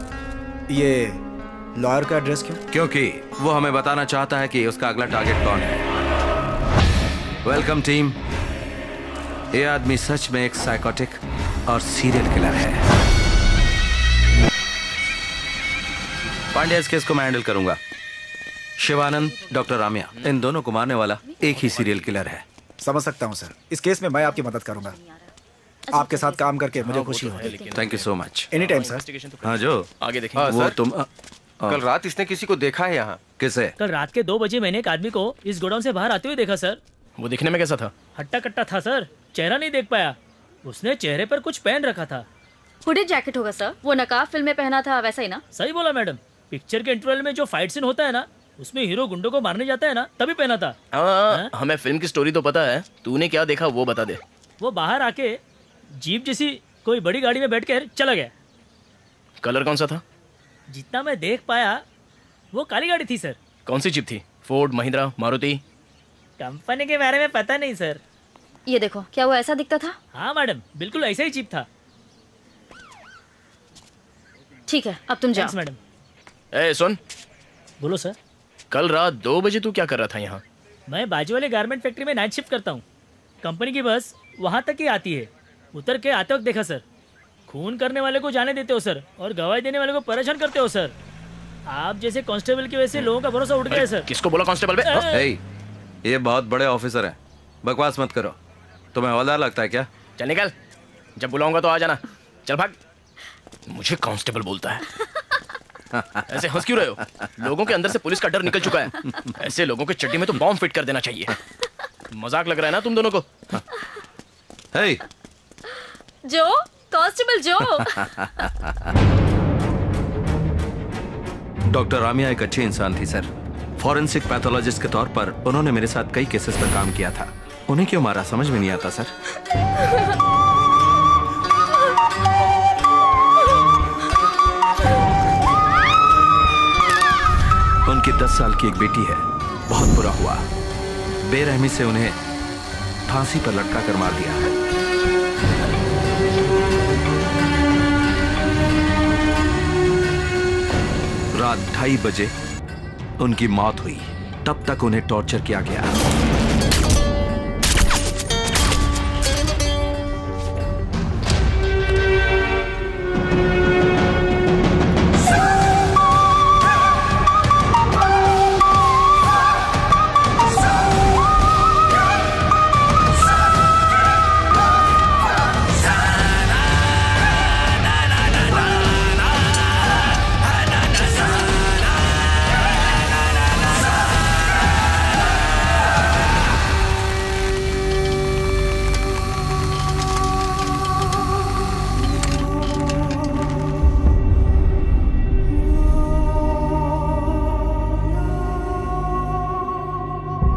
ये लॉयर का एड्रेस क्यों? क्योंकि वो हमें बताना चाहता है कि उसका अगला टारगेट कौन है। Welcome team. ये आदमी सच में एक साइकोटिक और सीरियल किलर है। पांड्या, इस केस को मैं हैंडल करूंगा। शिवानंद, डॉक्टर रामिया, इन दोनों को मारने वाला एक ही सीरियल किलर है। समझ सकता हूँ सर। इस केस में मैं आपकी मदद करूंगा। आपके साथ काम करके मुझे खुशी होगी। Thank you so much. Any time sir. हाँ जो आगे देखेंगे। वो सर, तुम कल रात इसने किसी को देखा है यहाँ? किसे? कल रात के 2 बजे मैंने एक आदमी को इस गोडाउन से बाहर आते हुए देखा सर। वो दिखने में कैसा था? हट्टा कट्टा था सर, चेहरा नहीं देख पाया। उसने चेहरे पर कुछ पहन रखा था। हुडेड जैकेट होगा सर, वो नकाब फिल्म में पहना था वैसा ही ना? सही बोला मैडम। पिक्चर के इंटरवल में जो फाइट सीन होता है ना, उसमें हीरो गुंडों को मारने जाता है ना, तभी पहना था। हमें फिल्म की स्टोरी तो पता है, तूने क्या देखा वो बता दे। वो बाहर आके जीप जैसी कोई बड़ी गाड़ी में बैठकर चला गया। कलर कौन सा था? जितना मैं देख पाया वो काली गाड़ी थी सर। कौन सी जीप थी? फोर्ड, महिंद्रा, मारुति? कंपनी के बारे में पता नहीं सर। ये देखो, क्या वो ऐसा दिखता था? हाँ मैडम, बिल्कुल ऐसा ही जीप था। ठीक है, अब तुम जाओ। मैडम। ए सुन। बोलो सर। कल रात 2 बजे तू क्या कर रहा था यहाँ? मैं बाजू वाले गारमेंट फैक्ट्री में नाइट शिफ्ट करता हूँ। कंपनी की बस वहाँ तक ही आती है। उतर के आते वक्त देखा सर। खून करने वाले को जाने देते हो सर, और गवाही देने वाले को परेशान करते हो सर। आप जैसे कांस्टेबल की वजह से लोगों का भरोसा उठ गया है सर। किसको बोला कांस्टेबल बे? हे, ये बहुत बड़े ऑफिसर हैं। बकवास मत करो। तुम्हें हवलदार लगता है क्या? चल निकल, जब बुलाऊंगा तो आ जाना। चल भाग। मुझे कांस्टेबल बोलता है। ऐसे हंस क्यों रहे हो? लोगों के अंदर से पुलिस का डर निकल चुका है। ऐसे लोगों के चड्डी में तो बॉम्ब फिट कर देना चाहिए। मजाक लग रहा है ना तुम दोनों को? हे, जो कांस्टेबल जो। डॉक्टर रामिया एक अच्छी इंसान थी सर। फॉरेंसिक पैथोलॉजिस्ट के तौर पर उन्होंने मेरे साथ कई केसेस पर काम किया था। उन्हें क्यों मारा समझ में नहीं आता सर। उनकी 10 साल की एक बेटी है। बहुत बुरा हुआ। बेरहमी से उन्हें फांसी पर लटका कर मार दिया। रात 2:30 बजे उनकी मौत हुई। तब तक उन्हें टॉर्चर किया गया।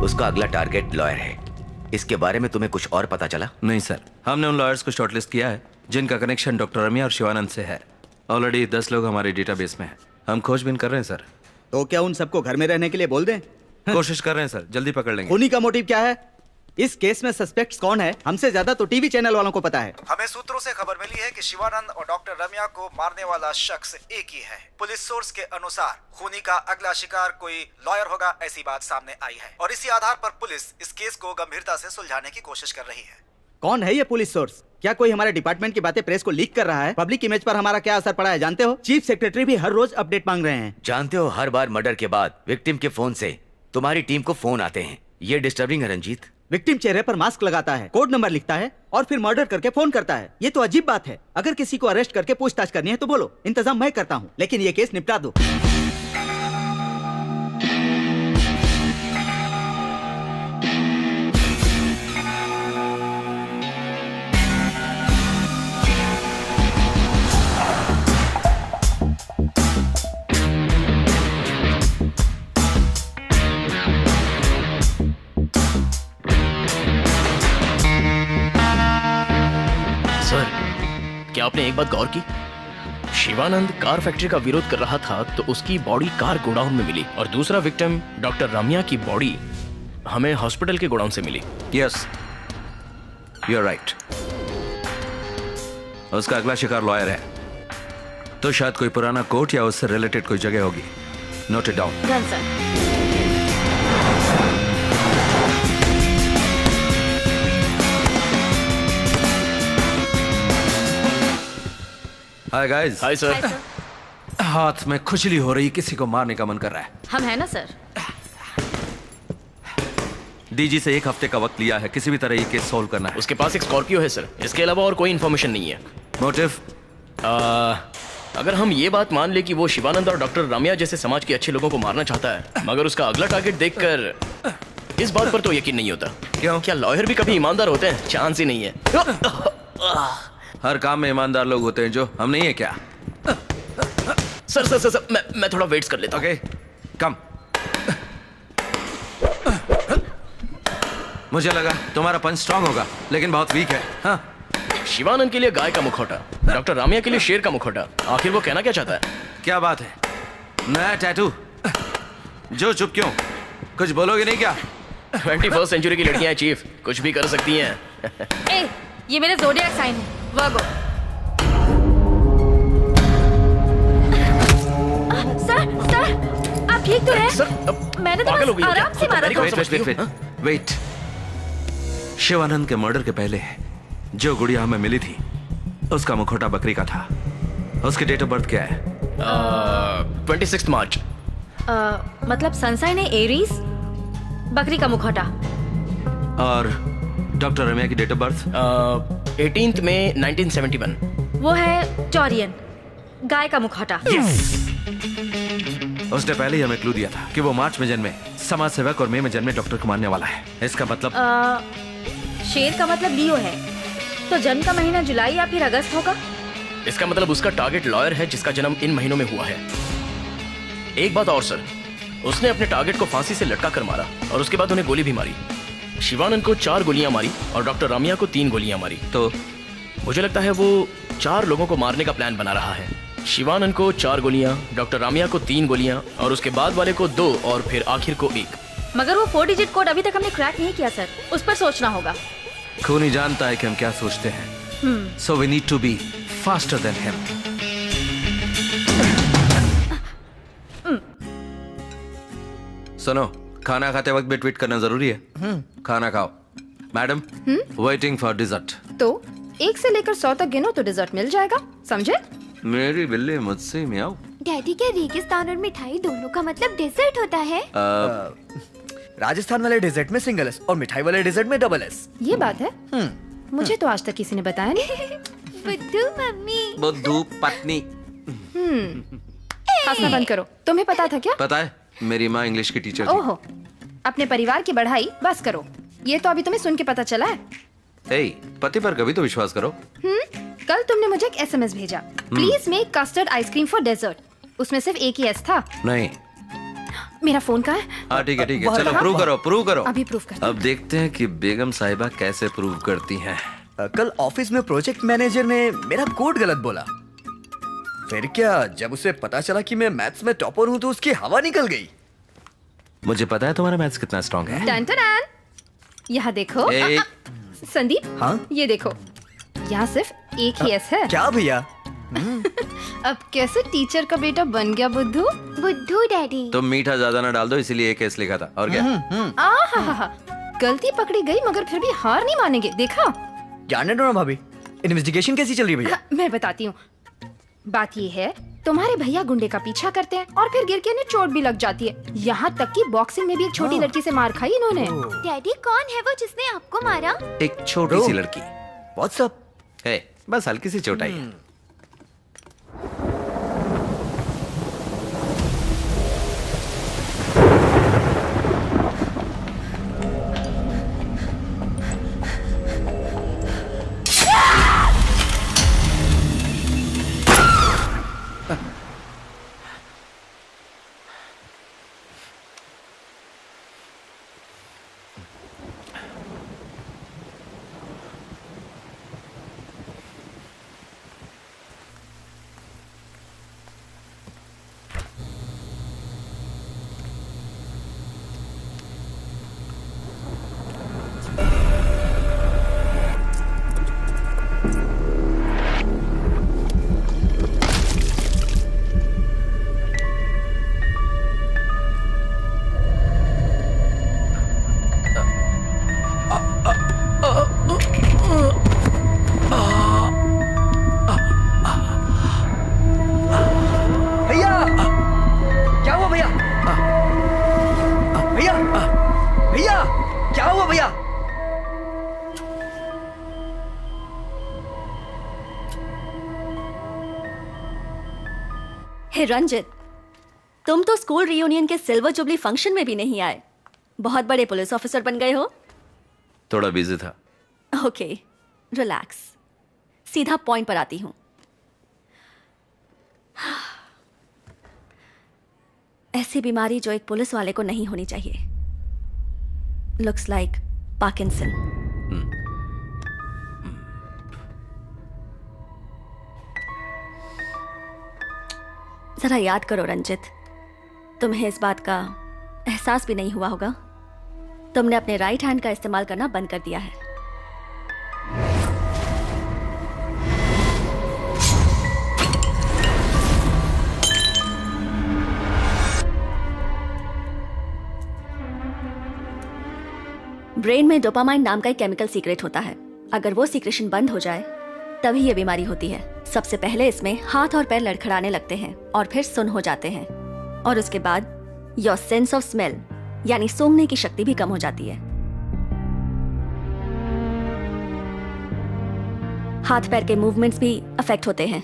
उसका अगला टारगेट लॉयर है। इसके बारे में तुम्हें कुछ और पता चला? नहीं सर, हमने उन लॉयर्स को शॉर्टलिस्ट किया है जिनका कनेक्शन डॉक्टर रमिया और शिवानंद से है। ऑलरेडी 10 लोग हमारे डेटाबेस में हैं। हम खोजबीन कर रहे हैं सर। तो क्या उन सबको घर में रहने के लिए बोल दें? कोशिश कर रहे हैं सर, जल्दी पकड़ लेंगे। खूनी का मोटिव क्या है? इस केस में सस्पेक्ट्स कौन है हमसे ज्यादा तो टीवी चैनल वालों को पता है। हमें सूत्रों से खबर मिली है कि शिवानंद और डॉक्टर रम्या को मारने वाला शख्स एक ही है। पुलिस सोर्स के अनुसार खूनी का अगला शिकार कोई लॉयर होगा, ऐसी बात सामने आई है और इसी आधार पर पुलिस इस केस को गंभीरता से सुलझाने की कोशिश कर रही है। कौन है ये पुलिस सोर्स? क्या कोई हमारे डिपार्टमेंट की बातें प्रेस को लीक कर रहा है? पब्लिक इमेज पर हमारा क्या असर पड़ा है जानते हो? चीफ सेक्रेटरी भी हर रोज अपडेट मांग रहे हैं। जानते हो, हर बार मर्डर के बाद विक्टिम के फोन से तुम्हारी टीम को फोन आते हैं। ये डिस्टर्बिंग है रंजीत। विक्टिम चेहरे पर मास्क लगाता है, कोड नंबर लिखता है और फिर मर्डर करके फोन करता है। ये तो अजीब बात है। अगर किसी को अरेस्ट करके पूछताछ करनी है तो बोलो, इंतजाम मैं करता हूँ, लेकिन ये केस निपटा दो। क्या आपने एक बात गौर की? शिवानंद कार फैक्ट्री का विरोध कर रहा था तो उसकी बॉडी कार गोडाउन में मिली और दूसरा विक्टिम डॉक्टर रम्या की बॉडी हमें हॉस्पिटल के गोडाउन से मिली। Yes, you are right. उसका अगला शिकार लॉयर है, तो शायद कोई पुराना कोर्ट या उससे रिलेटेड कोई जगह होगी। Note it down. Done sir. Hi guys. Hi sir. हाथ में खुजली हो रही, किसी को मारने का मन कर रहा है। हम है ना सर। डीजी से 1 हफ्ते का वक्त लिया है, किसी भी तरह ये केस सॉल्व करना है। उसके पास एक स्कॉर्पियो है सर, इसके अलावा और कोई इन्फॉर्मेशन नहीं है। मोटिव? अगर हम ये बात मान ले कि वो शिवानंद और डॉक्टर रम्या जैसे समाज के अच्छे लोगों को मारना चाहता है, मगर उसका अगला टारगेट देखकर इस बात पर तो यकीन नहीं होता। क्यों? क्या लॉयर भी कभी ईमानदार होते हैं? चांस ही नहीं है। हर काम में ईमानदार लोग होते हैं, जो हम नहीं है क्या? सर सर सर, सर मैं थोड़ा वेट्स कर लेता हूँ। ओके, कम। मुझे लगा तुम्हारा पंच स्ट्रांग होगा, लेकिन बहुत वीक है। हाँ। शिवानंद के लिए गाय का मुखौटा, डॉक्टर रामिया के लिए शेर का मुखौटा। आखिर वो कहना क्या चाहता है? क्या बात है? नया टैटू? जो चुप क्यों? कुछ बोलोगे नहीं क्या? 21st सेंचुरी की लड़कियां चीफ, कुछ भी कर सकती हैं। ए, ये मेरे ज़ोडिएक साइन है, वर्गो। सर, आप ठीक तो हैं? मैंने तो बस आराम से मारा था। वेट। शिवानंद के मर्डर के पहले जो गुड़िया हमें मिली थी, उसका मुखौटा बकरी का था। उसकी डेट ऑफ बर्थ क्या है? 26 मार्च। मतलब सनसाइन है एरीज, बकरी का मुखौटा। और डॉक्टर रम्या की डेट ऑफ बर्थ? 18 मई 1971। वो है टॉरियन, गाय का मुखौटा। उसने पहले ही हमें क्लू दिया था कि वो मार्च में जन्मे समाज सेवक और मई में जन्मे डॉक्टर को मारने वाला है। इसका मतलब? शेर का मतलब लियो है, तो जन्म का महीना जुलाई या फिर अगस्त होगा। इसका मतलब उसका टारगेट लॉयर है जिसका जन्म इन महीनों में हुआ है। एक बात और सर, उसने अपने टारगेट को फांसी से लटका कर मारा और उसके बाद उन्हें गोली भी मारी। शिवानंद को 4 गोलियां मारी और डॉक्टर रम्या को 3 गोलियां मारी। तो मुझे लगता है वो 4 लोगों को मारने का प्लान बना रहा है। शिवानंद को 4 गोलियां, डॉक्टर रम्या को 3 गोलियां और उसके बाद वाले को 2 और फिर आखिर को 1। मगर वो 4 डिजिट कोड अभी तक हमने क्रैक नहीं किया सर, उस पर सोचना होगा। खूनी जानता है कि हम क्या सोचते हैं, so we need to be faster than him. सुनो, खाना खाते वक्त भी ट्वीट करना जरूरी है। खाना खाओ। Madam, waiting for dessert. तो 1 से लेकर 100 तक गिनो तो डिजर्ट मिल जाएगा, समझे? मेरी बिल्ली मुझसे मियाओ। डैडी, क्या रेगिस्तान और मिठाई दोनों का मतलब डेजर्ट होता है? राजस्थान वाले डेजर्ट में सिंगल एस और मिठाई वाले डेजर्ट में डबल एस। ये बात है? मुझे तो आज तक किसी ने बताया नहीं। बुद्धू मम्मी। बुद्धू पत्नी। हंसना बंद करो। तुम्हें पता था क्या? पता है, मेरी माँ इंग्लिश की टीचर थी। ओहो, अपने परिवार की बढ़ाई बस करो। ये तो अभी तुम्हें सुन के पता चला है। पति पर कभी तो विश्वास करो। कल तुमने मुझे एक SMS भेजा, please make custard ice cream for dessert. उसमें सिर्फ एक ही एस था। नहीं। मेरा फोन कहाँ है? हाँ ठीक है, चलो प्रूव करो। अभी प्रूव करते अब देखते हैं कि बेगम साहिबा कैसे प्रूव करती हैं। कल ऑफिस में प्रोजेक्ट मैनेजर ने मेरा कोड गलत बोला। फिर क्या, जब उसे पता चला कि मैं मैथ्स में टॉपर हूँ तो उसकी हवा निकल गई। मुझे पता है तुम्हारा मैथ्स कितना स्ट्रांग है। टन टन, यहाँ देखो। ए, संदीप, हाँ? ये देखो, यहाँ सिर्फ एक ही एस है। क्या भैया? अब कैसे टीचर का बेटा बन गया बुद्धू? बुद्धू डैडी। तुम मीठा ज्यादा ना डाल दो, इसीलिए एक केस लिखा था। और क्या? आहा, गलती पकड़ी गई मगर फिर भी हार नहीं मानेंगे। देखा? जाने दो ना भाभी। इन्वेस्टिगेशन कैसी चल रही है भैया? मैं बताती हूँ। बात ये है, तुम्हारे भैया गुंडे का पीछा करते हैं और फिर गिर के इन्हें चोट भी लग जाती है। यहाँ तक कि बॉक्सिंग में भी एक छोटी लड़की से मार खाई इन्होंने। डैडी कौन है वो जिसने आपको मारा? एक छोटी सी लड़की। व्हाट्सअप है, बस हल्की सी चोट आई है। हे रंजित, तुम तो स्कूल रियूनियन के सिल्वर जुबली फंक्शन में भी नहीं आए। बहुत बड़े पुलिस ऑफिसर बन गए हो। थोड़ा बिजी था। Okay, relax. सीधा पॉइंट पर आती हूँ। ऐसी बीमारी जो एक पुलिस वाले को नहीं होनी चाहिए। Looks like Parkinson. जरा याद करो रंजित, तुम्हें इस बात का एहसास भी नहीं हुआ होगा। तुमने अपने राइट हैंड का इस्तेमाल करना बंद कर दिया है। ब्रेन में डोपामाइन नाम का एक केमिकल सीक्रेट होता है। अगर वो सीक्रेशन बंद हो जाए तभी ये बीमारी होती है। सबसे पहले इसमें हाथ और पैर लड़खड़ाने लगते हैं और फिर सुन्न हो जाते हैं, और उसके बाद योर सेंस ऑफ स्मेल यानी सूंघने की शक्ति भी कम हो जाती है। हाथ पैर के मूवमेंट्स भी अफेक्ट होते हैं।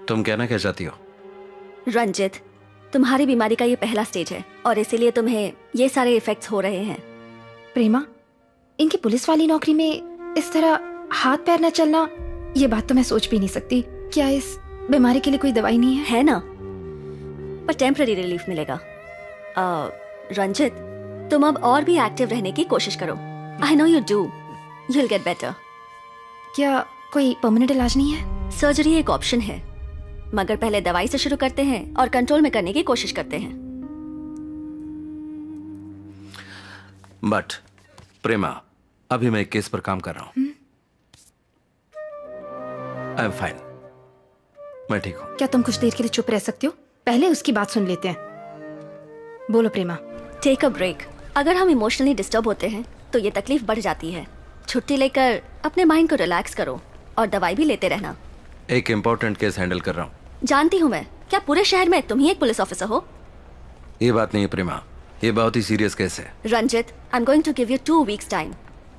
तुम कहना क्या चाहती हो? रंजित, तुम्हारी बीमारी का ये पहला स्टेज है और इसीलिए तुम्हें ये सारे इफेक्ट्स हो रहे हैं। प्रेमा, इनकी पुलिस वाली नौकरी में इस तरह हाथ पैर न चलना, ये बात तो मैं सोच भी नहीं सकती। क्या इस बीमारी के लिए कोई दवाई नहीं है? है ना, पर टेम्पररी रिलीफ मिलेगा। रंजित, तुम अब और भी एक्टिव रहने की कोशिश करो। I know you do, you will get better. क्या कोई परमानेंट इलाज नहीं है? सर्जरी एक ऑप्शन है, मगर पहले दवाई से शुरू करते हैं और कंट्रोल में करने की कोशिश करते हैं। बट प्रेमा, अभी मैं एक केस पर काम कर रहा हूं। आई एम फाइन, मैं ठीक हूं। क्या तुम कुछ देर के लिए चुप रह सकते हो? पहले उसकी बात सुन लेते हैं। बोलो प्रेमा। Take a break. अगर हम इमोशनली डिस्टर्ब होते हैं तो ये तकलीफ बढ़ जाती है। छुट्टी लेकर अपने माइंड को रिलैक्स करो और दवाई भी लेते रहना। एक इम्पोर्टेंट केस हैंडल कर रहा हूं। जानती हूं मैं, क्या पूरे शहर में तुम ही एक पुलिस ऑफिसर हो? ये बात नहीं है प्रेमा, ये बहुत ही सीरियस केस है। Ranjit, I am going to give you 2 weeks time.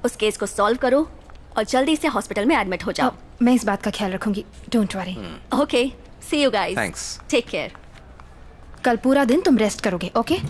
उस केस को सॉल्व करो और जल्दी से हॉस्पिटल में एडमिट हो जाओ। मैं इस बात का ख्याल रखूंगी, don't worry. Okay, see you guys. Thanks. Take care. कल पूरा दिन तुम रेस्ट करोगे, ओके?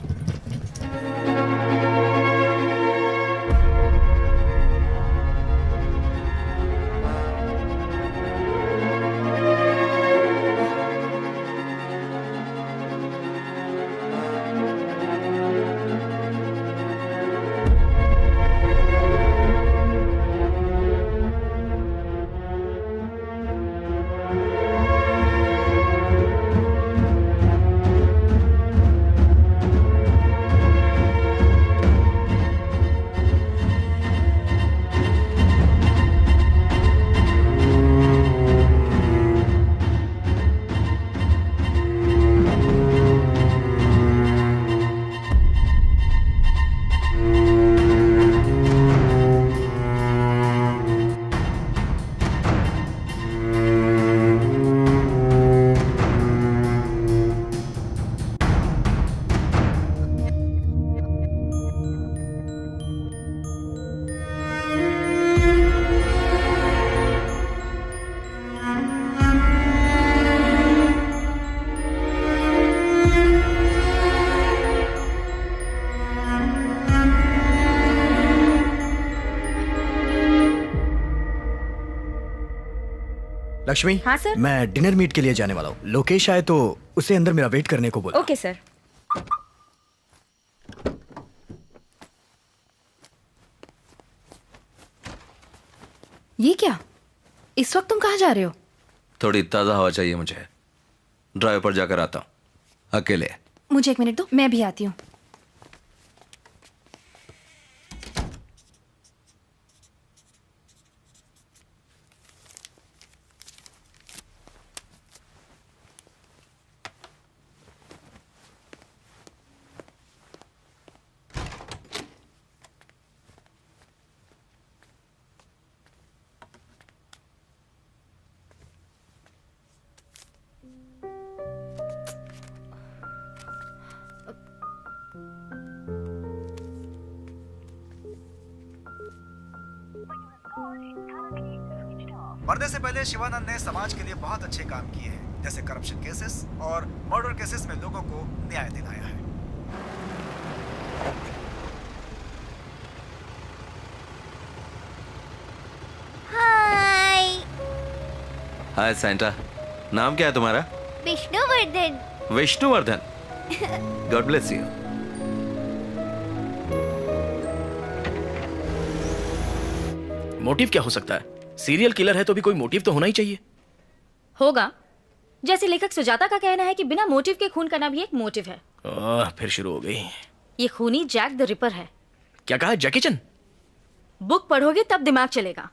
लक्ष्मी। हाँ सर। मैं डिनर मीट के लिए जाने वाला हूँ। लोकेश आए तो उसे अंदर मेरा वेट करने को बोला। Okay sir. ये क्या? इस वक्त तुम कहाँ जा रहे हो? थोड़ी ताज़ा हवा चाहिए मुझे। ड्राइव पर जाकर आता हूँ अकेले। मुझे 1 मिनट दो, मैं भी आती हूँ। मरने से पहले शिवानंद ने समाज के लिए बहुत अच्छे काम किए हैं, जैसे करप्शन केसेस और मर्डर केसेस में लोगों को न्याय दिलाया है। हाय। हाय सैंटा। नाम क्या है तुम्हारा? Vishnuvardhana. Vishnuvardhana. God bless you. Motive क्या हो सकता है? सीरियल किलर है तो भी कोई मोटिव तो होना ही चाहिए। होगा। जैसे लेखक सुजाता का कहना है कि बिना मोटिव के खून करना भी एक मोटिव है। फिर शुरू हो गई। ये खूनी जैक द रिपर है। क्या कहा? जैकी चैन? बुक पढ़ोगे तब दिमाग चलेगा।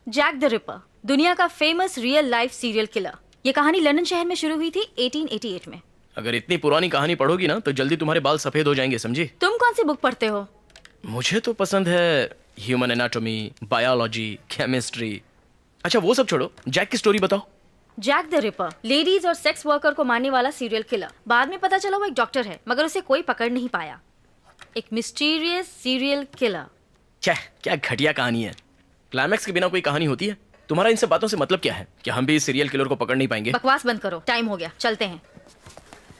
जैक द रिपर, दुनिया का famous real life serial killer. ये कहानी लंदन शहर में शुरू हुई थी 1888 में। अगर इतनी पुरानी कहानी पढ़ोगी ना तो जल्दी तुम्हारे बाल सफेद हो जाएंगे, समझी? तुम कौन सी बुक पढ़ते हो? मुझे तो पसंद है ह्यूमन एनाटॉमी, बायोलॉजी, केमिस्ट्री। अच्छा वो सब छोड़ो, जैक की स्टोरी बताओ। जैक द रिपर लेडीज और सेक्स वर्कर को मारने वाला सीरियल किलर। बाद में पता चला वो एक डॉक्टर है, मगर उसे कोई पकड़ नहीं पाया। एक मिस्टीरियस सीरियल किलर। क्या घटिया कहानी है। क्लाइमैक्स के बिना कोई कहानी होती है? तुम्हारा इन सब बातों से मतलब क्या है? कि हम भी इस सीरियल किलर को पकड़ नहीं पाएंगे? बकवास बंद करो, टाइम हो गया, चलते हैं।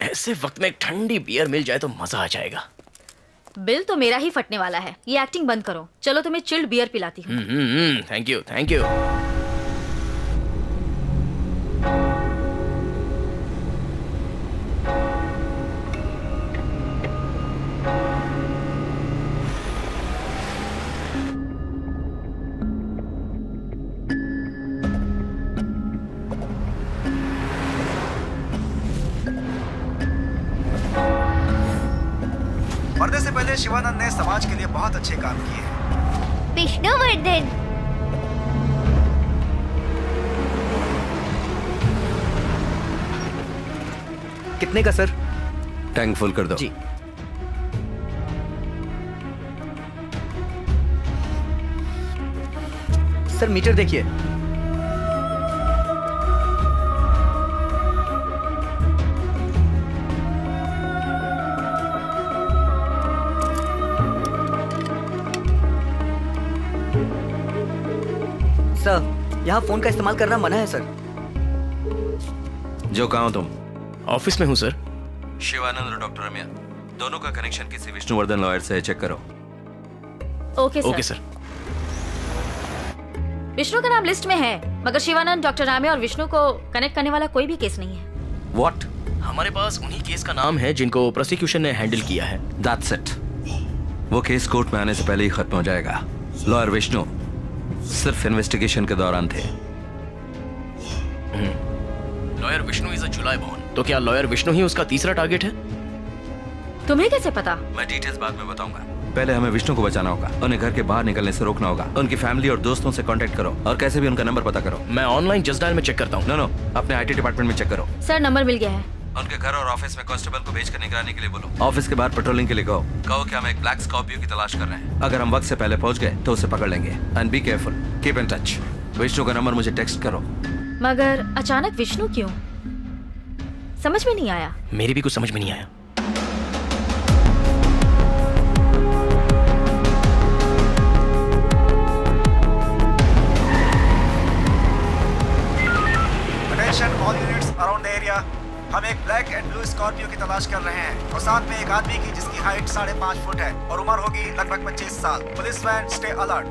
ऐसे वक्त में एक ठंडी बियर मिल जाए तो मजा आ जाएगा। बिल तो मेरा ही फटने वाला है। ये एक्टिंग बंद करो, चलो तुम्हें चिल्ड बियर पिलाती हूँ। Thank you, thank you. मरने से पहले शिवानंद ने समाज के लिए बहुत अच्छे काम किए हैं। विष्णुवर्धन। कितने का सर? टैंक फुल कर दो। जी। सर मीटर देखिए। सर यहाँ फोन का इस्तेमाल करना मना है सर। जो कहा तुम? ऑफिस में हूँ सर। शिवानंद और डॉक्टर रम्या दोनों का कनेक्शन किसी विष्णुवर्धन लॉयर से चेक करो। Okay sir. विष्णु का नाम लिस्ट में है, मगर शिवानंद, डॉक्टर रामे और विष्णु को कनेक्ट करने वाला कोई भी केस नहीं है। What? हमारे पास उन्हीं केस का नाम है जिनको प्रोसिक्यूशन ने हैंडल किया है। That's it. वो केस कोर्ट में आने से पहले ही खत्म हो जाएगा। लॉयर विष्णु सिर्फ इन्वेस्टिगेशन के दौरान थे। Lawyer Vishnu is a July born. तो क्या लॉयर विष्णु ही उसका तीसरा टारगेट है? तुम्हें कैसे पता? मैं डिटेल्स बाद में बताऊंगा। पहले हमें विष्णु को बचाना होगा। उन्हें घर के बाहर निकलने से रोकना होगा। उनकी फैमिली और दोस्तों से कांटेक्ट करो और कैसे भी उनका नंबर पता करो। मैं ऑनलाइन जस्ट डायल में चेक करता हूँ। नो, अपने आईटी डिपार्टमेंट में चेक करो। सर नंबर मिल गया है। उनके घर और ऑफिस में कांस्टेबल को भेज कर निगरानी के लिए बोलो। ऑफिस के बाहर पेट्रोलिंग के लिए कहो कि हम एक ब्लैक स्कॉर्पियो की तलाश कर रहे हैं। अगर हम वक्त से पहले पहुंच गए तो उसे पकड़ लेंगे। And be careful, keep in touch. Vishnu का नंबर मुझे टेक्स्ट करो। मगर अचानक विष्णु क्यों? समझ में नहीं आया। मेरी भी कुछ समझ में नहीं आया। Attention all units around the area. हम एक ब्लैक एंड ब्लू स्कॉर्पियो की तलाश कर रहे हैं और साथ में एक आदमी की जिसकी हाइट 5.5 फुट है और उम्र होगी लगभग 25 साल। Police van, stay alert.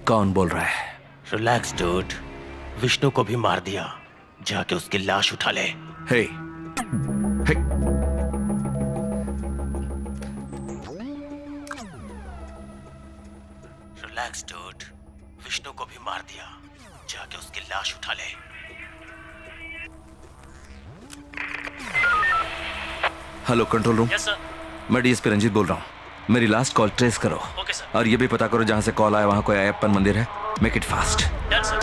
कौन बोल रहा है? रिलैक्स डूड, विष्णु को भी मार दिया, जाके उसकी लाश उठा ले। हे, हे। रिलैक्स डूड, विष्णु को भी मार दिया, जाके उसकी लाश उठा ले। Hello control room. Yes sir. मैं डीएसपी रंजीत बोल रहा हूँ। मेरी लास्ट कॉल ट्रेस करो। Okay sir. और ये भी पता करो जहां से कॉल आया वहां कोई अयप्पन मंदिर है। Make it fast. Done sir.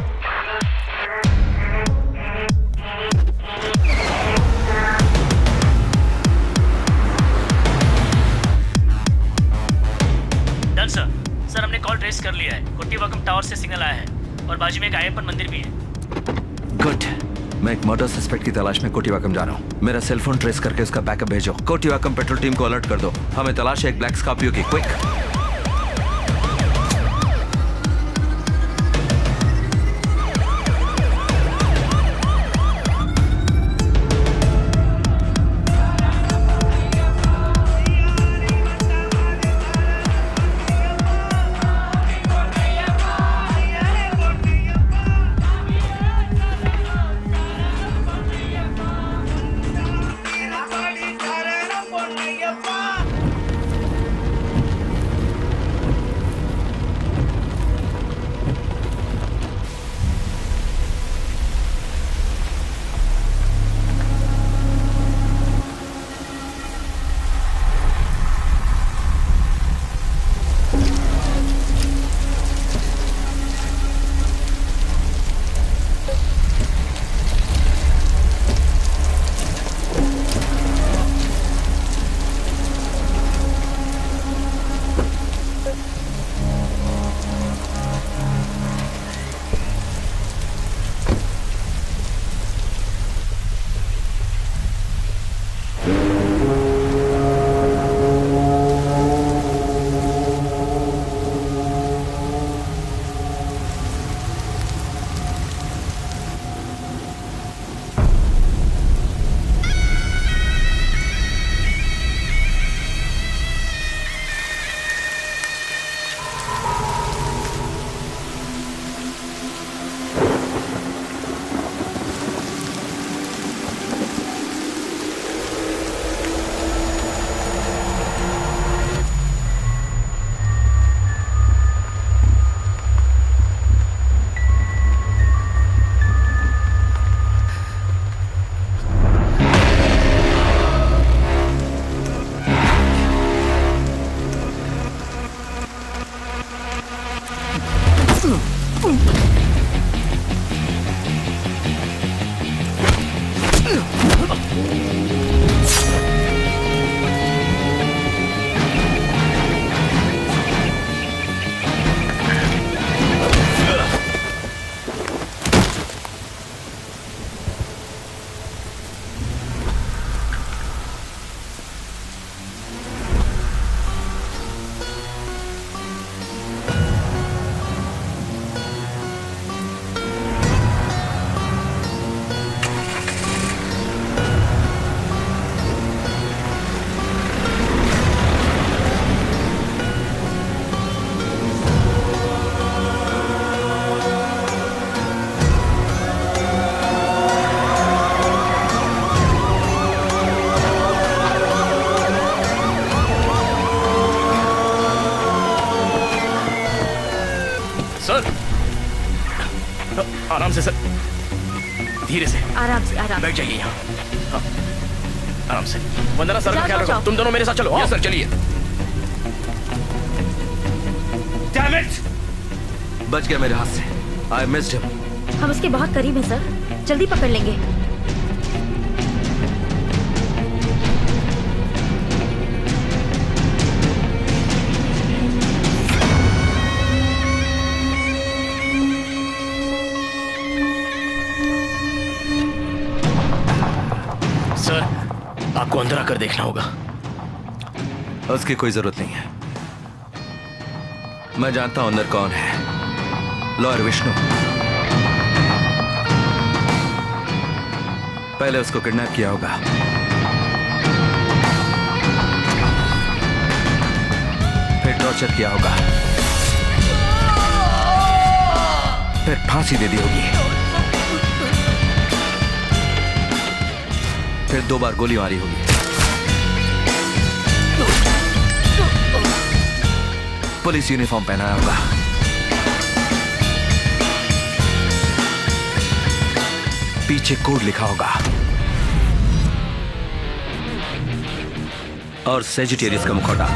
Done sir. Sir हमने कॉल ट्रेस कर लिया है। कोटीवाकम टावर से सिग्नल आया है और बाजू में एक अयप्पन मंदिर भी है। गुड। मैं एक मर्डर सस्पेक्ट की तलाश में कोटीवाकम जा रहा हूँ। मेरा सेल फोन ट्रेस करके उसका बैकअप भेजो। कोटीवाकम पेट्रोल टीम को अलर्ट कर दो। हमें तलाश है एक ब्लैक स्कॉर्पियो की। क्विक। आराम से सर, धीरे से। आराम से, आराम। बैठ जाइए यहाँ। हाँ, आराम से। वंदना सर का ख्याल रखो। तुम दोनों मेरे साथ चलो। यस सर, चलिए। Damn it! बच गया मेरे हाथ से। I missed him. हम उसके बहुत करीब हैं सर, जल्दी पकड़ लेंगे। सर, आपको अंदर आकर देखना होगा। उसकी कोई जरूरत नहीं है, मैं जानता हूं अंदर कौन है। लॉयर विष्णु। पहले उसको किडनैप किया होगा, फिर टॉर्चर किया होगा, फिर फांसी दे दी होगी, फिर 2 बार गोली मारी होगी, पुलिस यूनिफॉर्म पहनाया होगा, पीछे कोड लिखा होगा और सेजिटेरियस का मुखौटा।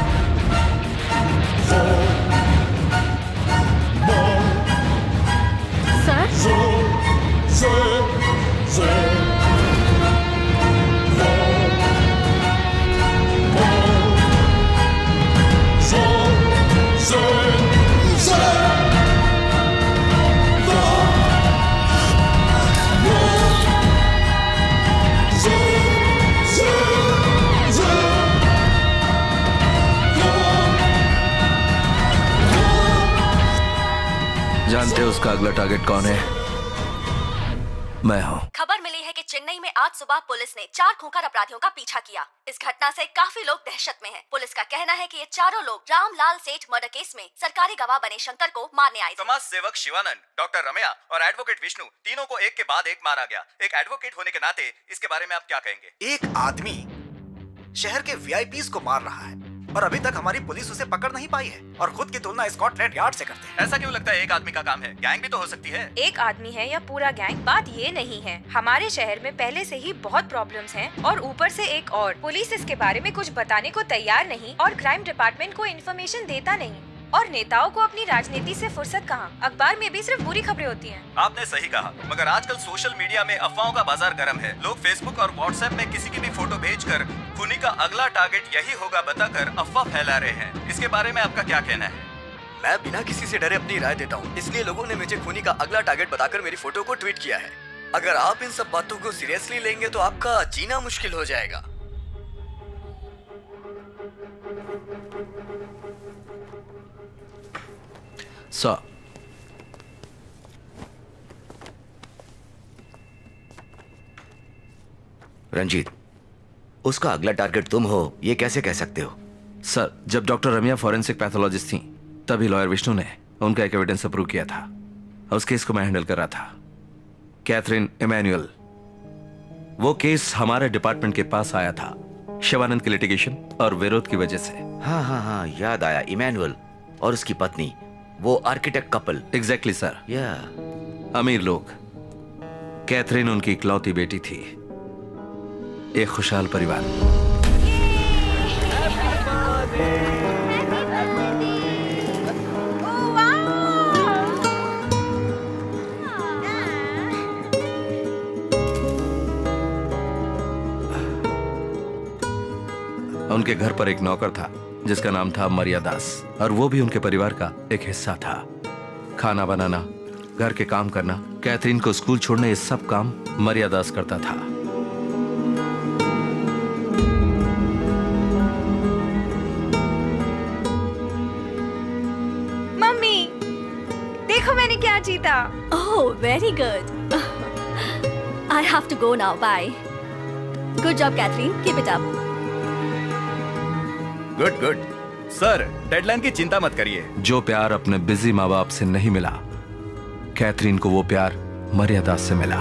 जानते हो उसका अगला टारगेट कौन है? मैं हूं। खबर मिली है कि चेन्नई में आज सुबह पुलिस ने 4 खूंखार अपराधियों का पीछा किया। इस घटना से काफी लोग दहशत में हैं। पुलिस का कहना है कि ये चारों लोग रामलाल सेठ मर्डर केस में सरकारी गवाह बने शंकर को मारने आए थे। समाज सेवक शिवानंद, डॉक्टर रमैया और एडवोकेट विष्णु, तीनों को एक के बाद एक मारा गया। एक एडवोकेट होने के नाते इसके बारे में आप क्या कहेंगे? एक आदमी शहर के वीआईपीज को मार रहा है और अभी तक हमारी पुलिस उसे पकड़ नहीं पाई है और खुद की तुलना स्कॉटलैंड यार्ड से करते हैं। ऐसा क्यों लगता है एक आदमी का काम है? गैंग भी तो हो सकती है। एक आदमी है या पूरा गैंग, बात ये नहीं है। हमारे शहर में पहले से ही बहुत प्रॉब्लम्स हैं और ऊपर से एक और पुलिस इसके बारे में कुछ बताने को तैयार नहीं और क्राइम डिपार्टमेंट को इन्फॉर्मेशन देता नहीं और नेताओं को अपनी राजनीति से फुर्सत कहाँ। अखबार में भी सिर्फ बुरी खबरें होती हैं। आपने सही कहा, मगर आजकल सोशल मीडिया में अफवाहों का बाजार गर्म है। लोग फेसबुक और व्हाट्सएप में किसी की भी फोटो भेजकर खूनी का अगला टारगेट यही होगा बताकर अफवाह फैला रहे हैं। इसके बारे में आपका क्या कहना है? मैं बिना किसी से डरे अपनी राय देता हूँ, इसलिए लोगों ने मुझे खूनी का अगला टारगेट बताकर मेरी फोटो को ट्वीट किया है। अगर आप इन सब बातों को सीरियसली लेंगे तो आपका जीना मुश्किल हो जाएगा। रंजीत, उसका अगला टारगेट तुम हो, ये कैसे कह सकते हो? सर, जब डॉक्टर रमिया फॉरेंसिक पैथोलॉजिस्ट थी तभी लॉयर विष्णु ने उनका एक एविडेंस अप्रूव किया था। उस केस को मैं हैंडल कर रहा था। कैथरीन इमैनुअल, वो केस हमारे डिपार्टमेंट के पास आया था शिवानंद की लिटिगेशन और विरोध की वजह से। हाँ, याद आया। इमैनुअल और उसकी पत्नी, वो आर्किटेक्ट कपल। Exactly sir. अमीर लोग। कैथरीन उनकी इकलौती बेटी थी। एक खुशहाल परिवार। उनके घर पर एक नौकर था जिसका नाम था मर्यादास और वो भी उनके परिवार का एक हिस्सा था। खाना बनाना, घर के काम करना, कैथरीन को स्कूल छोड़ने, ये सब काम मर्यादास करता था। मम्मी, देखो मैंने क्या जीता। Oh, very good. I have to go now, bye. Good job Catherine, keep it up. Good sir, deadline की चिंता मत करिए। जो प्यार अपने बिजी माँ बाप से नहीं मिला, कैथरीन को वो प्यार मर्यादा से मिला।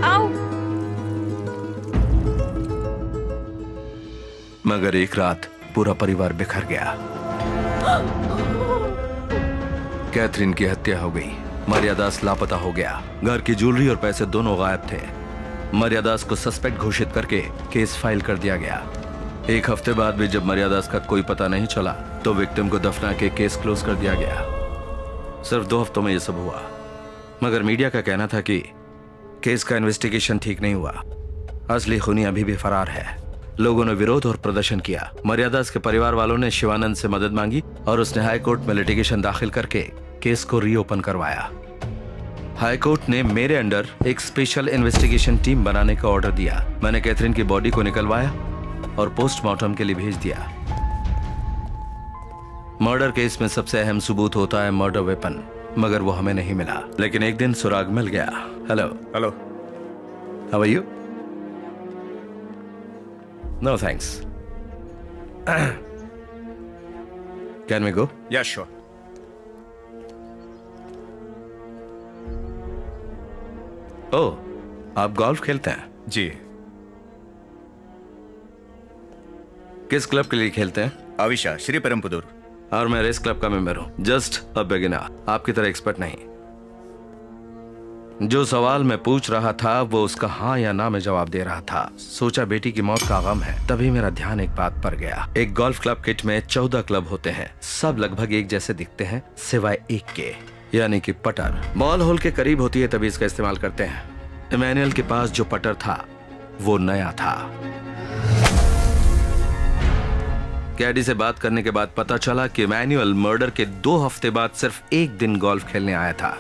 आओ। मगर एक रात पूरा परिवार बिखर गया। कैथरीन की हत्या हो गई। मर्यादास लापता हो गया। घर की ज्वेलरी और पैसे दोनों गायब थे। मर्यादास को सस्पेक्ट घोषित करके केस फाइल कर दिया गया। एक हफ्ते बाद भी जब मर्यादास का कोई पता नहीं चला तो विक्टिम को दफना के केस क्लोज कर दिया गया। सिर्फ 2 हफ्तों में ये सब हुआ, मगर मीडिया का कहना था कि केस का इन्वेस्टिगेशन ठीक नहीं हुआ। असली खूनी अभी भी फरार है। लोगों ने विरोध और प्रदर्शन किया। मर्यादास के परिवार वालों ने शिवानंद से मदद मांगी और उसने हाई कोर्ट में लिटिगेशन दाखिल करके केस को रीओपन करवाया। हाई कोर्ट ने मेरे अंडर एक स्पेशल इन्वेस्टिगेशन टीम बनाने का ऑर्डर दिया। मैंने कैथरीन की बॉडी को निकलवाया और पोस्टमार्टम के लिए भेज दिया। मर्डर केस में सबसे अहम सबूत होता है मर्डर वेपन, मगर वो हमें नहीं मिला। लेकिन एक दिन सुराग मिल गया। Hello hello, how are you? No thanks. Can we go? Yeah sure. ओह, आप गोल्फ खेलते हैं? जी। किस क्लब के लिए खेलते हैं? आविशा, श्री परमपुदुर। और मैं रेस क्लब का मेंबर हूं। जस्ट अ बिगिनर, आपकी तरह एक्सपर्ट नहीं। जो सवाल मैं पूछ रहा था वो उसका हाँ या ना में जवाब दे रहा था। सोचा बेटी की मौत का गम है, तभी मेरा ध्यान एक बात पर गया। एक गोल्फ क्लब किट में 14 क्लब होते हैं, सब लगभग एक जैसे दिखते हैं सिवाय एक के, यानी कि पटर। बॉल होल के करीब होती है तभी इसका इस्तेमाल करते हैं। इमैनुअल के पास जो पटर था वो नया था। कैडी से बात करने के बाद पता चला कि इमैनुअल मर्डर के 2 हफ्ते बाद सिर्फ एक दिन गोल्फ खेलने आया था।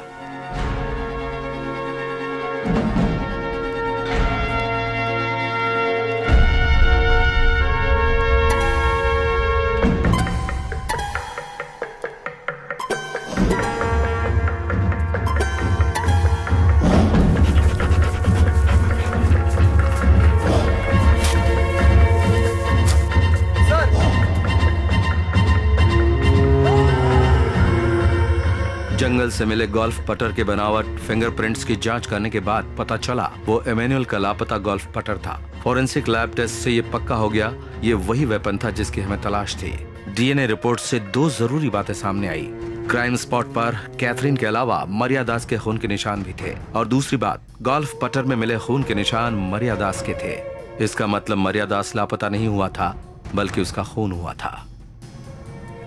जंगल से मिले गोल्फ पटर के बनावट, फिंगरप्रिंट्स की जांच करने के बाद पता चला वो इमैनुअल का लापता गोल्फ पटर था। फॉरेंसिक लैब टेस्ट से ये पक्का हो गया ये वही वेपन था जिसकी हमें तलाश थी। डीएनए रिपोर्ट से 2 जरूरी बातें सामने आई। क्राइम स्पॉट पर कैथरीन के अलावा मरियादास के खून के निशान भी थे, और दूसरी बात, गोल्फ पटर में मिले खून के निशान मरियादास के थे। इसका मतलब मरियादास लापता नहीं हुआ था बल्कि उसका खून हुआ था।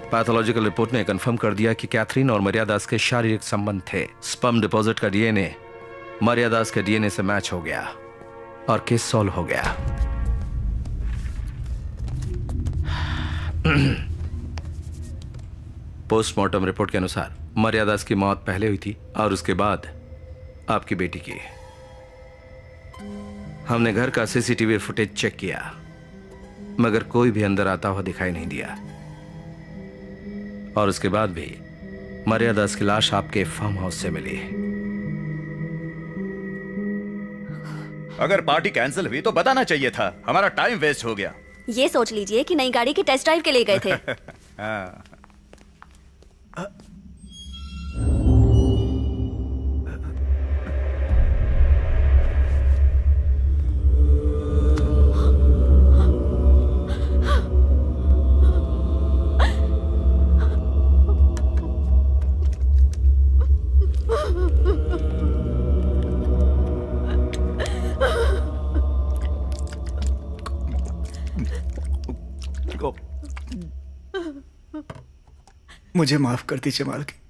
पैथोलॉजिकल रिपोर्ट ने कंफर्म कर दिया कि कैथरीन और मरियादास के शारीरिक संबंध थे। स्पर्म डिपॉजिट का डीएनए मरियादास के डीएनए से मैच हो गया और केस सॉल्व हो गया। पोस्टमार्टम रिपोर्ट के अनुसार मरियादास की मौत पहले हुई थी और उसके बाद आपकी बेटी की। हमने घर का सीसीटीवी फुटेज चेक किया मगर कोई भी अंदर आता हुआ दिखाई नहीं दिया, और उसके बाद भी मरियादास की लाश आपके फार्म हाउस से मिली। अगर पार्टी कैंसिल हुई तो बताना चाहिए था, हमारा टाइम वेस्ट हो गया। ये सोच लीजिए कि नई गाड़ी की टेस्ट ड्राइव के लिए गए थे। हाँ। मुझे माफ कर दीजिए मालकिन।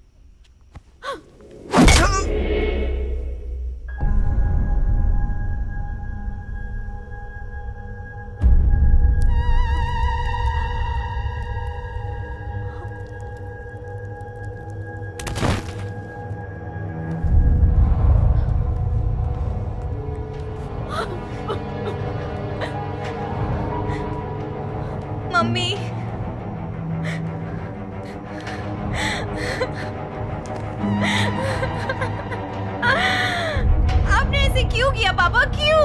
मम्मी, आपने ऐसे क्यों किया पापा, क्यों?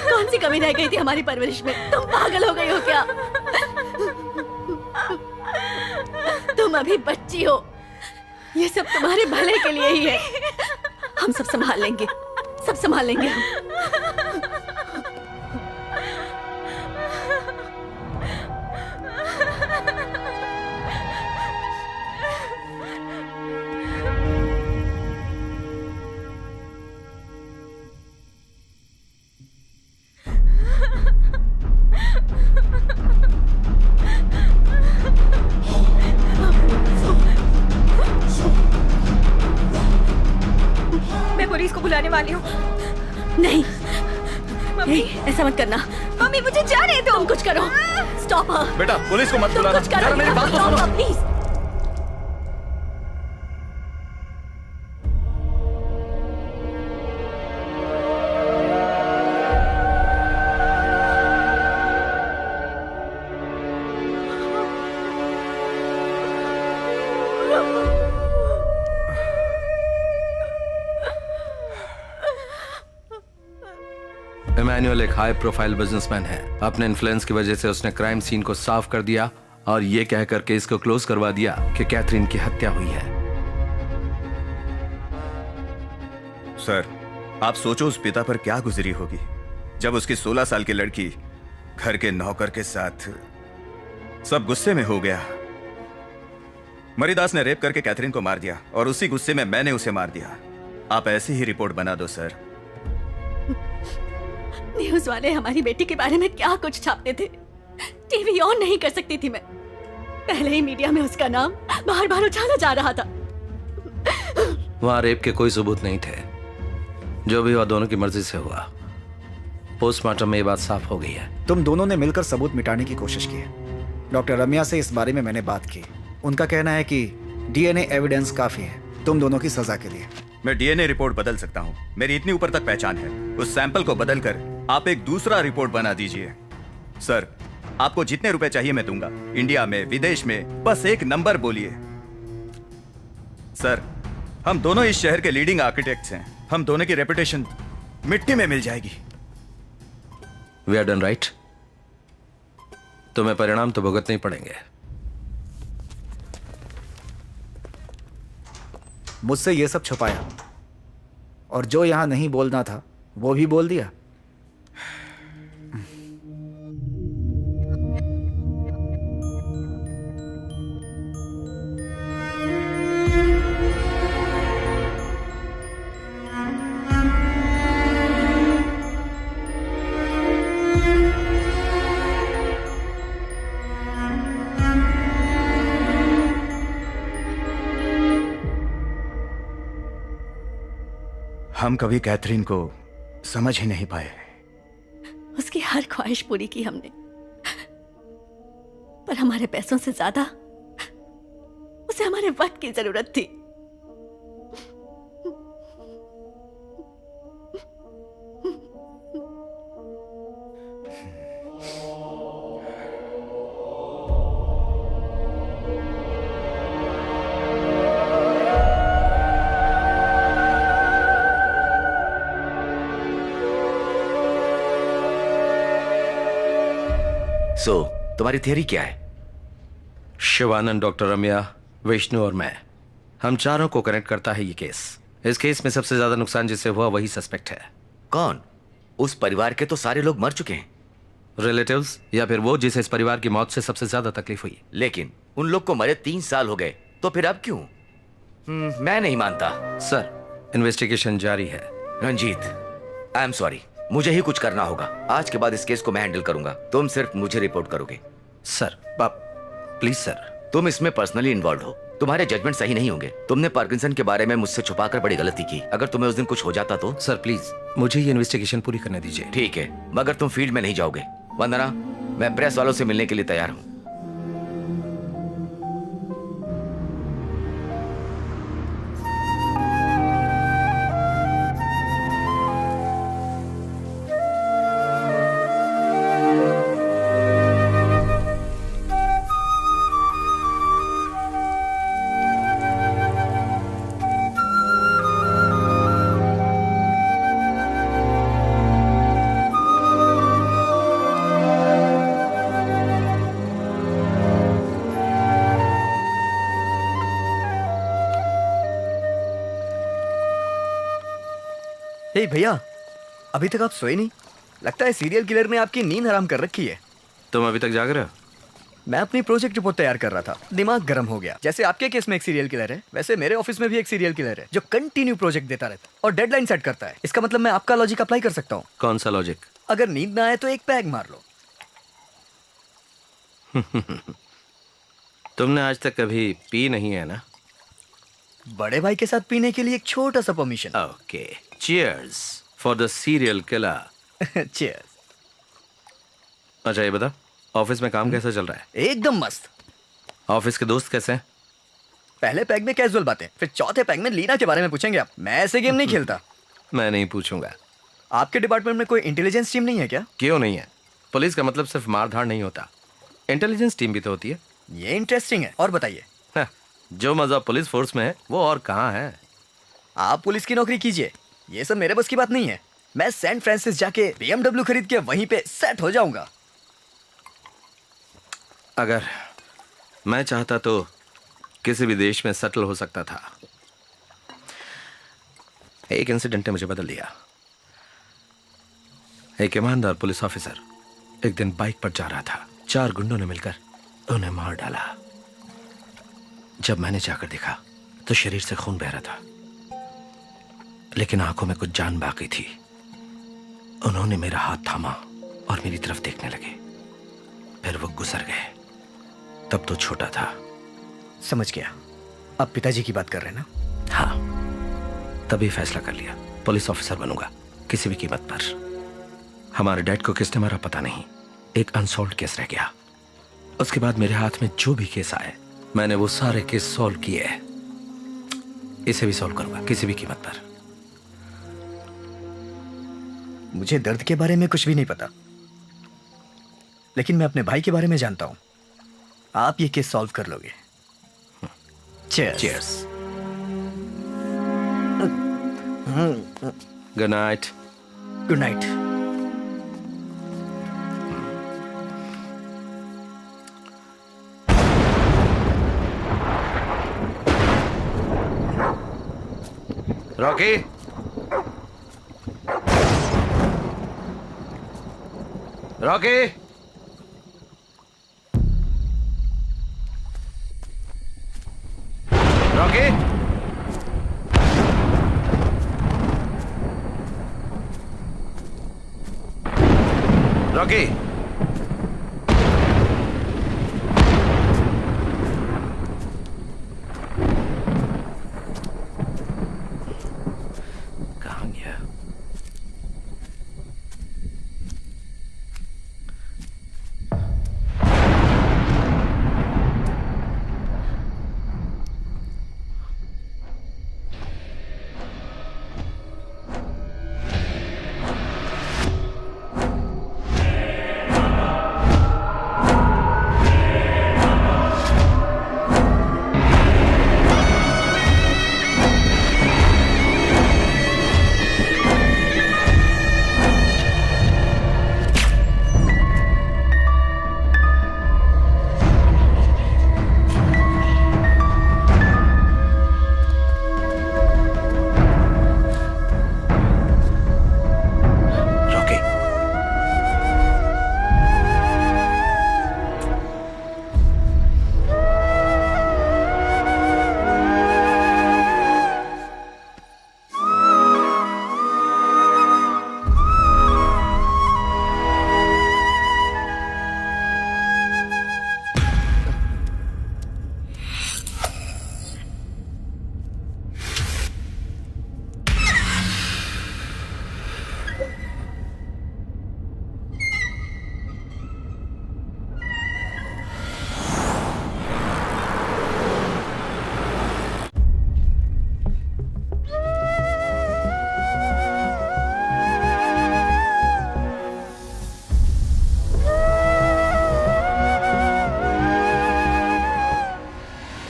कौन सी कमी रह गई थी हमारी परवरिश में? तुम पागल हो गई हो क्या? तुम अभी बच्ची हो, ये सब तुम्हारे भले के लिए ही है। हम सब संभाल लेंगे, सब संभाल लेंगे हम। वाली हूँ। नहीं मम्मी, ऐसा मत करना। मम्मी मुझे जाने दो। तुम कुछ करो। स्टॉप हर। बेटा पुलिस को मत तुम बुलाना। कुछ करो। जरा मेरी बात तो सुनो। प्लीज। इमैनुअल एक हाई प्रोफाइल बिजनेसमैन है। अपने इन्फ्लुएंस की वजह से उसने क्राइम सीन को साफ कर दिया और ये कहकर केस को क्लोज करवा दिया कि कैथरीन की हत्या हुई है। सर, आप सोचो उस पिता पर क्या गुजरी होगी जब उसकी 16 साल की लड़की घर के नौकर के साथ सब गुस्से में हो गया। मरीदास ने रेप करके कैथरीन को मार दिया और उसी गुस्से में मैंने उसे मार दिया। आप ऐसी ही रिपोर्ट बना दो सर। न्यूज वाले हमारी बेटी के बारे में क्या कुछ छापते थे। टीवी ऑन नहीं कर सकती थी मैं। पहले ही मीडिया में उसका नाम बार बार उछाला जा रहा था। वहां रेप के कोई सबूत नहीं थे। जो भी हुआ दोनों की मर्जी से हुआ। पोस्टमार्टम में ये बात साफ हो गई है। तुम दोनों ने मिलकर सबूत मिटाने की कोशिश की है। डॉक्टर रम्या से इस बारे में मैंने बात की। उनका कहना है कि डीएनए एविडेंस काफी है तुम दोनों की सजा के लिए। मैं डीएनए रिपोर्ट बदल सकता हूँ। मेरी इतनी ऊपर तक पहचान है। उस सैंपल को बदलकर आप एक दूसरा रिपोर्ट बना दीजिए। सर, आपको जितने रुपए चाहिए मैं दूंगा। इंडिया में, विदेश में, बस एक नंबर बोलिए। सर, हम दोनों इस शहर के लीडिंग आर्किटेक्ट्स हैं। हम दोनों की रेपुटेशन मिट्टी में मिल जाएगी। We are done right. तुम्हें परिणाम तो भुगतने ही पड़ेंगे। मुझसे ये सब छुपाया और जो यहां नहीं बोलना था वो भी बोल दिया। हम कभी कैथरीन को समझ ही नहीं पाए। उसकी हर ख्वाहिश पूरी की हमने, पर हमारे पैसों से ज्यादा उसे हमारे वक्त की जरूरत थी। तुम्हारी थियरी क्या है? शिवानंद, डॉक्टर रम्या, विष्णु और मैं, हम चारों को कनेक्ट करता है ये केस। इस केस में सबसे ज्यादा नुकसान जिससे हुआ वही सस्पेक्ट है। कौन? उस परिवार के तो सारे लोग मर चुके हैं। रिलेटिव्स या फिर वो जिसे इस परिवार की मौत से सबसे ज्यादा तकलीफ हुई। लेकिन उन लोग को मरे 3 साल हो गए, तो फिर अब क्यों? मैं नहीं मानता। सर, इन्वेस्टिगेशन जारी है। रंजीत, आई एम सॉरी, मुझे ही कुछ करना होगा। आज के बाद इस केस को मैं हैंडल करूंगा। तुम सिर्फ मुझे रिपोर्ट करोगे। Sir, please sir. तुम इसमें पर्सनली इन्वॉल्व हो। तुम्हारे जजमेंट सही नहीं होंगे। तुमने पार्किंसन के बारे में मुझसे छुपाकर बड़ी गलती की। अगर तुम्हें उस दिन कुछ हो जाता तो? सर प्लीज, मुझे ये इन्वेस्टिगेशन पूरी करने दीजिए। ठीक है, मगर तुम फील्ड में नहीं जाओगे। वंदना, मैं प्रेस वालों से मिलने के लिए तैयार हूँ। हे भैया, अभी तक आप सोए नहीं? लगता है सीरियल किलर ने आपकी नींद हराम कर रखी है। तुम अभी तक जाग रहे हो? मैं अपनी प्रोजेक्ट रिपोर्ट तैयार कर रहा था, दिमाग गर्म हो गया। जैसे आपके केस में एक सीरियल किलर है, वैसे मेरे ऑफिस में भी एक सीरियल किलर है जो कंटिन्यू प्रोजेक्ट देता रहता है और डेडलाइन सेट करता है। इसका मतलब मैं आपका लॉजिक अप्लाई कर सकता हूँ। कौन सा लॉजिक? अगर नींद ना आए तो एक पैग मार लो। तुमने आज तक कभी पी नहीं है ना? बड़े भाई के साथ पीने के लिए एक छोटा सा permission. Okay, cheers for the serial killer. Cheers. अच्छा ये बता, ऑफिस में काम कैसा चल रहा है? एकदम मस्त। ऑफिस के दोस्त कैसे हैं? पहले पैग में कैजुअल बातें, फिर चौथे पैग में लीना के बारे में पूछेंगे आप। मैं ऐसे गेम नहीं खेलता। मैं नहीं पूछूंगा। आपके डिपार्टमेंट में कोई इंटेलिजेंस टीम नहीं है क्या? क्यों नहीं है? पुलिस का मतलब सिर्फ मारधाड़ नहीं होता, इंटेलिजेंस टीम भी तो होती है। ये इंटरेस्टिंग है, और बताइए। जो मजा पुलिस फोर्स में है वो और कहाँ है? आप पुलिस की नौकरी कीजिए, ये सब मेरे बस की बात नहीं है। मैं सैन फ्रांसिस जाके BMW खरीद के वहीं पे सेट हो जाऊंगा। अगर मैं चाहता तो किसी भी देश में सेटल हो सकता था। एक इंसिडेंट ने मुझे बदल दिया। एक ईमानदार पुलिस ऑफिसर एक दिन बाइक पर जा रहा था, 4 गुंडों ने मिलकर उन्हें मार डाला। जब मैंने जाकर देखा तो शरीर से खून बह रहा था, लेकिन आंखों में कुछ जान बाकी थी। उन्होंने मेरा हाथ थामा और मेरी तरफ देखने लगे, फिर वो गुजर गए। तब तो छोटा था। समझ गया, आप पिताजी की बात कर रहे हैं ना? हाँ, तभी फैसला कर लिया, पुलिस ऑफिसर बनूंगा किसी भी कीमत पर। हमारे डैड को किसने मारा पता नहीं, एक अनसॉल्व्ड केस रह गया। उसके बाद मेरे हाथ में जो भी केस आए मैंने वो सारे केस सॉल्व किए। इसे भी सॉल्व करूंगा किसी भी कीमत पर। मुझे दर्द के बारे में कुछ भी नहीं पता, लेकिन मैं अपने भाई के बारे में जानता हूं। आप ये केस सॉल्व कर लोगे। Cheers. Cheers. Good night. Good night. Rocky, Rocky, Rocky, Rocky. कहाँ गया?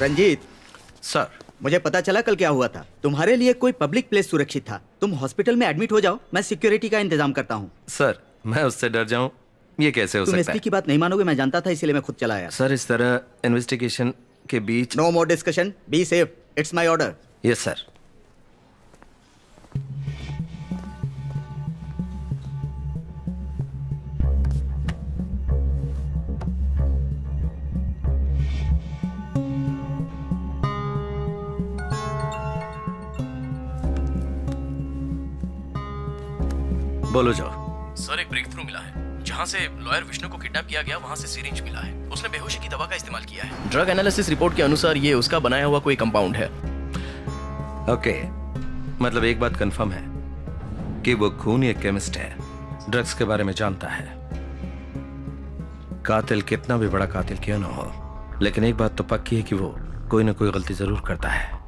रंजीत सर, मुझे पता चला कल क्या हुआ था। तुम्हारे लिए कोई पब्लिक प्लेस सुरक्षित था। तुम हॉस्पिटल में एडमिट हो जाओ, मैं सिक्योरिटी का इंतजाम करता हूँ। सर, मैं उससे डर जाऊं, ये कैसे हो तुम सकता एसपी है? की बात नहीं मानोगे, मैं जानता था, इसीलिए मैं खुद चला आया। सर, इस तरह इन्वेस्टिगेशन के बीच no more discussion, be safe, it's my order. Yes sir. बोलो जाओ। सर, एक ब्रेक थ्रू मिला है। जहां से लॉयर विष्णु को किडनैप किया गया वहां से सिरिंज मिला है। उसने बेहोशी की दवा का इस्तेमाल किया है। ड्रग एनालिसिस रिपोर्ट के अनुसार ये उसका बनाया हुआ कोई कंपाउंड है। ओके, मतलब एक बात कंफर्म है कि वो खूनी एक केमिस्ट है, ड्रग्स के बारे में जानता है। कातिल कितना भी बड़ा कातिल क्यों ना हो, लेकिन एक बात तो पक्की है कि वो कोई ना कोई गलती जरूर करता है।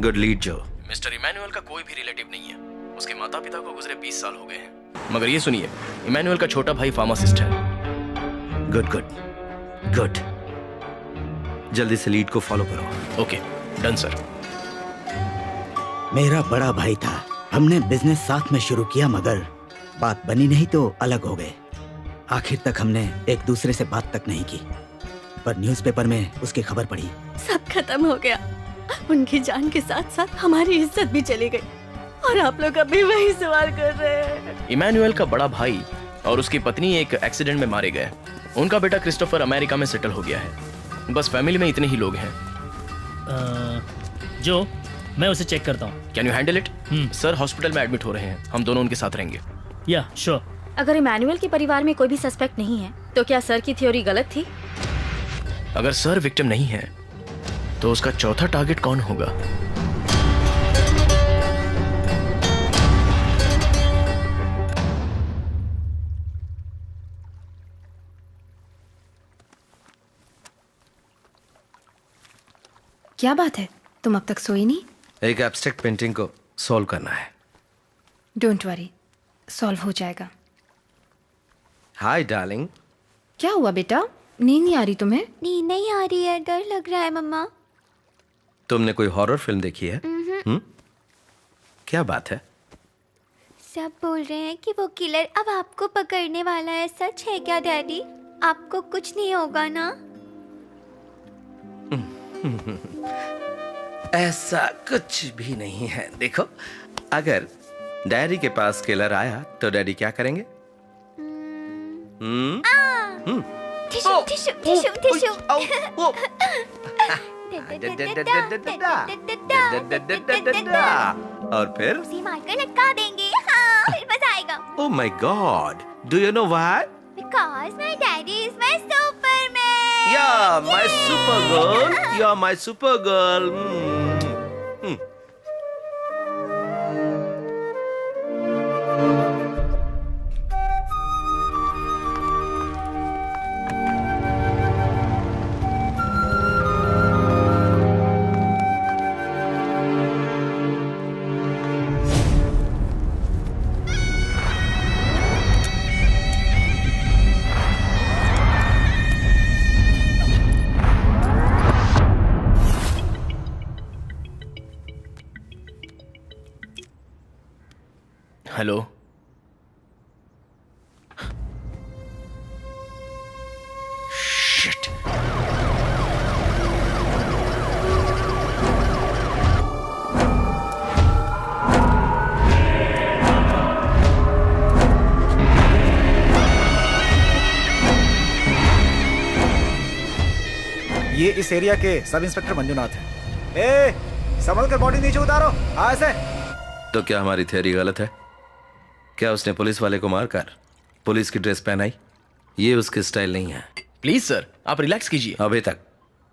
गुड लीड जो। मिस्टर इमैनुअल का कोई भी रिलेटिव नहीं है। उसके माता पिता को गुजरे 20 साल हो गए हैं। मगर ये सुनिए, इमैनुअल का छोटा भाई फार्मासिस्ट है। गुड गुड गुड, जल्दी से लीड को फॉलो करो। Okay, done sir. मेरा बड़ा भाई था, हमने बिजनेस साथ में शुरू किया, मगर बात बनी नहीं तो अलग हो गए। आखिर तक हमने एक दूसरे से बात तक नहीं की, पर न्यूज़पेपर में उसकी खबर पड़ी। सब खत्म हो गया। उनकी जान के साथ साथ हमारी इज्जत भी चली गई, और आप लोग अभी वही सवाल कर रहे हैं। इमैनुअल का बड़ा भाई और उसकी पत्नी एक एक्सीडेंट में मारे गए। उनका बेटा क्रिस्टोफर अमेरिका में सेटल हो गया है। बस फैमिली में इतने ही लोग हैं। जो मैं उसे चेक करता हूँ। Can you handle it? Sir hospital में एडमिट हो रहे हैं, हम दोनों उनके साथ रहेंगे। या श्योर। अगर इमैनुअल के परिवार में कोई भी सस्पेक्ट नहीं है तो क्या सर की थ्योरी गलत थी? अगर सर विक्टिम नहीं है तो उसका चौथा टारगेट कौन होगा? क्या बात है, तुम अब तक सोई नहीं? एक एब्स्ट्रैक्ट पेंटिंग को सॉल्व करना है। डोंट वरी, सॉल्व हो जाएगा। Hi darling. क्या हुआ बेटा, नींद नहीं आ रही तुम्हें? नींद नहीं आ रही है, डर लग रहा है मम्मा। तुमने कोई हॉरर फिल्म देखी है? क्या बात है? सब बोल रहे हैं कि वो किलर अब आपको पकड़ने वाला है। सच है क्या डैडी? आपको कुछ नहीं होगा ना? ऐसा कुछ भी नहीं है। देखो, अगर डैडी के पास किलर आया तो डैडी क्या करेंगे? Tissue tissue tissue tissue. और फिर उसी मारकर लटका देंगे। हाँ, फिर मजा आएगा। Oh my God! Do you know why? Because my daddy is my Superman. Yeah, my super girl. You're my super girl. Hello, shit. ये इस एरिया के सब इंस्पेक्टर मंजुनाथ हैं। ए, संभल कर बॉडी नीचे उतारो। ऐसे। तो क्या हमारी थ्योरी गलत है? क्या उसने पुलिस वाले को मारकर पुलिस की ड्रेस पहनाई? ये उसकी स्टाइल नहीं है। प्लीज सर, आप रिलैक्स कीजिए। अभी तक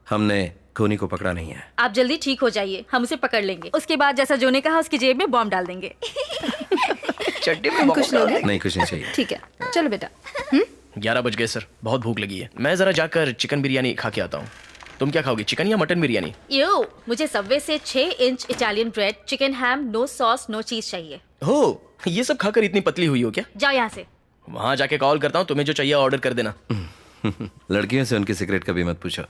हमने खूनी को पकड़ा नहीं है। आप जल्दी ठीक हो जाइए, हम उसे पकड़ लेंगे। उसके बाद जैसा जो ने कहा उसकी जेब में बॉम्ब डाल देंगे। चड्डी में कुछ लोगे? नहीं, कुछ नहीं चाहिए। ठीक है, चलो बेटा। 11 बज गए सर, बहुत भूख लगी है। मैं जरा जाकर चिकन बिरयानी खा के आता हूँ। तुम क्या खाओगी, चिकन या मटन बिरयानी? यो, मुझे सबवे से 6 इंच इटालियन ब्रेड, चिकन हैम, नो सॉस नो चीज चाहिए। हो, ये सब खाकर इतनी पतली हुई हो क्या? जाओ यहाँ से। वहां जाके कॉल करता हूँ, तुम्हें जो चाहिए ऑर्डर कर देना। लड़कियों से उनकी सिगरेट कभी मत पूछो।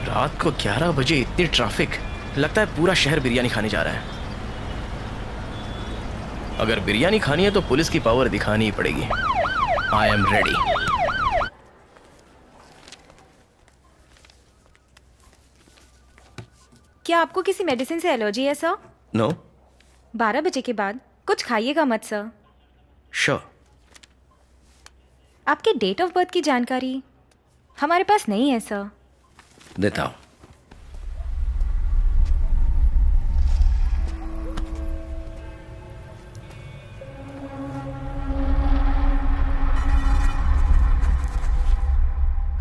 रात को 11 बजे इतनी ट्रैफिक, लगता है पूरा शहर बिरयानी खाने जा रहा है। अगर बिरयानी खानी है तो पुलिस की पावर दिखानी ही पड़ेगी। I am ready. क्या आपको किसी मेडिसिन से एलर्जी है सर? नो। 12 बजे के बाद कुछ खाइएगा मत सर। श्योर। आपके डेट ऑफ बर्थ की जानकारी हमारे पास नहीं है सर। देता हूं।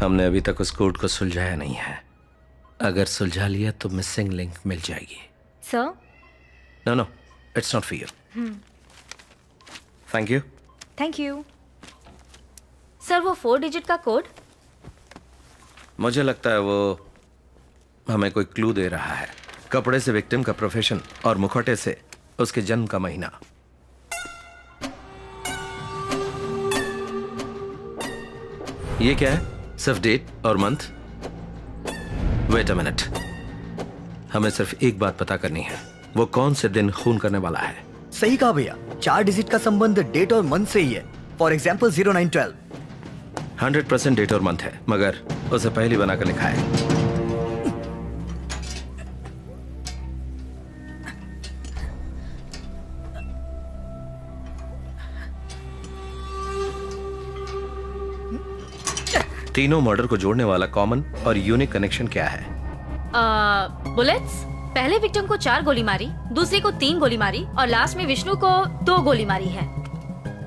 हमने अभी तक उस कोड को सुलझाया नहीं है। अगर सुलझा लिया तो मिसिंग लिंक मिल जाएगी। Sir? No no, it's not for you. Thank you. Thank you. Sir वो 4 डिजिट का कोड? मुझे लगता है वो हमें कोई क्लू दे रहा है। कपड़े से विक्टिम का प्रोफेशन और मुखौटे से उसके जन्म का महीना। ये क्या है? सिर्फ डेट और मंथ? वेट अ मिनट, हमें सिर्फ एक बात पता करनी है, वो कौन से दिन खून करने वाला है। सही कहा भैया, 4 डिजिट का संबंध डेट और मंथ से ही है। For example 0912। 100% डेट और मंथ है, मगर उसे पहली बनाकर लिखा है। तीनों मर्डर को जोड़ने वाला कॉमन और यूनिक कनेक्शन क्या है? बुलेट्स। पहले विक्टिम को 4 गोली मारी, दूसरे को 3 गोली मारी और लास्ट में विष्णु को 2 गोली मारी है।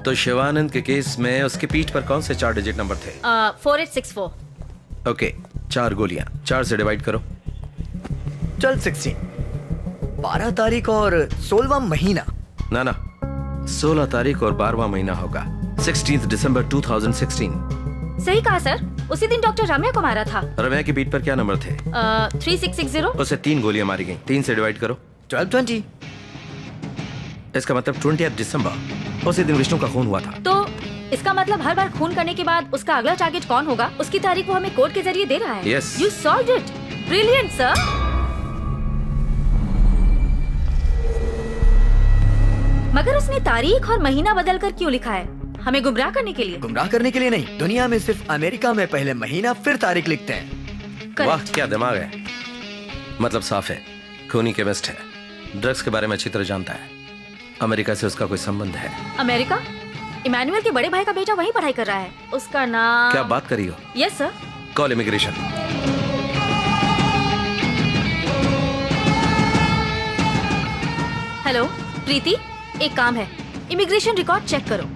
तो शिवानंद के केस में उसकी पीठ पर कौन से 4 डिजिट नंबर थे? 4864। ओके, 4 गोलियां 4 से डिवाइड करो। चल 16। 12 तारीख और 16वां महीना। ना ना, 16 तारीख और 12वां महीना होगा। 16 दिसंबर 2016। सही कहा सर, उसी दिन डॉक्टर रम्या को मारा था। रम्या की पीठ पर क्या नंबर थे? 3660। उसे 3 गोलियां मारी गई। 3 से डिवाइड करो। 1220। इसका मतलब 20 दिसंबर, उसी दिन विष्णु का खून हुआ था। तो इसका मतलब हर बार खून करने के बाद उसका अगला टारगेट कौन होगा, उसकी तारीख वो हमें कोड के जरिए दे रहा है। Yes. You solved it. Brilliant, sir. मगर उसने तारीख और महीना बदल कर क्यों लिखा है? हमें गुमराह करने के लिए? गुमराह करने के लिए नहीं, दुनिया में सिर्फ अमेरिका में पहले महीना फिर तारीख लिखते हैं। वाह, क्या दिमाग है। मतलब साफ है, खूनी केमिस्ट है, ड्रग्स के बारे में अच्छी तरह जानता है। अमेरिका से उसका कोई संबंध है? अमेरिका? इमैनुअल के बड़े भाई का बेटा वहीं पढ़ाई कर रहा है। उसका नाम? क्या बात करी हो? Yes sir. Call immigration. Hello Preeti, एक काम है, इमिग्रेशन रिकॉर्ड चेक करो।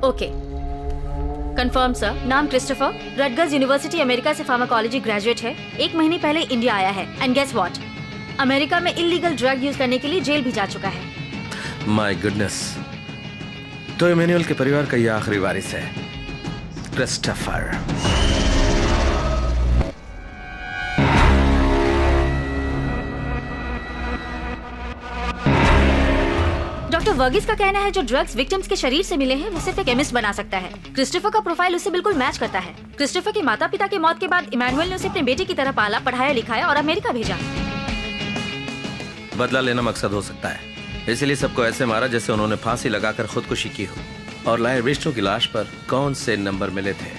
Okay, confirm sir. नाम क्रिस्टोफर, रटगर्स यूनिवर्सिटी अमेरिका से फार्माकोलॉजी ग्रेजुएट है। 1 महीने पहले इंडिया आया है। एंड गेस व्हाट, अमेरिका में इलीगल ड्रग यूज करने के लिए जेल भी जा चुका है। माय गुडनेस, तो इमैनुअल के परिवार का ये आखिरी वारिस है, क्रिस्टोफर। डॉक्टर वर्गीस का कहना है जो ड्रग्स विक्टिम्स के शरीर से मिले हैं वो सिर्फ एक केमिस्ट बना सकता है। क्रिस्टोफर का प्रोफाइल उससे बिल्कुल मैच करता है। क्रिस्टोफर के माता पिता के मौत के बाद इमैनुअल ने उसे अपने बेटे की तरह पाला, पढ़ाया, लिखाया और अमेरिका भेजा। बदला लेना मकसद हो सकता है, इसलिए सबको ऐसे मारा जैसे उन्होंने फांसी लगाकर खुदकुशी की हो। और लाए विष्णु की लाश पर कौन से नंबर मिले थे?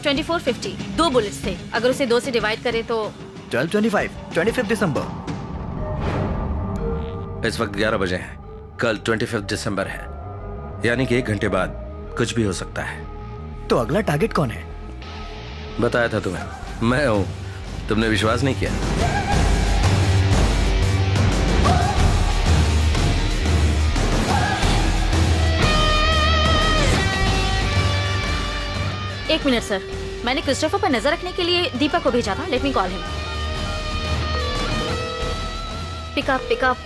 2450। 2 बुलेट्स थे। अगर उसे 2 से डिवाइड करें तो 1225, 25 दिसंबर। इस वक्त 11 बजे हैं। कल 25 दिसंबर है, यानी कि 1 घंटे बाद कुछ भी हो सकता है। तो अगला टारगेट कौन है? बताया था तुम्हें, मैं हूं। तुमने विश्वास नहीं किया। एक मिनट सर, मैंने क्रिस्टोफर पर नजर रखने के लिए दीपक को भेजा था। Let me call him. Pickup pickup.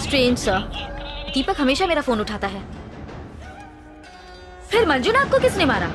Strange sir, Deepak हमेशा मेरा फोन उठाता है। फिर मंजुनाथ को किसने मारा?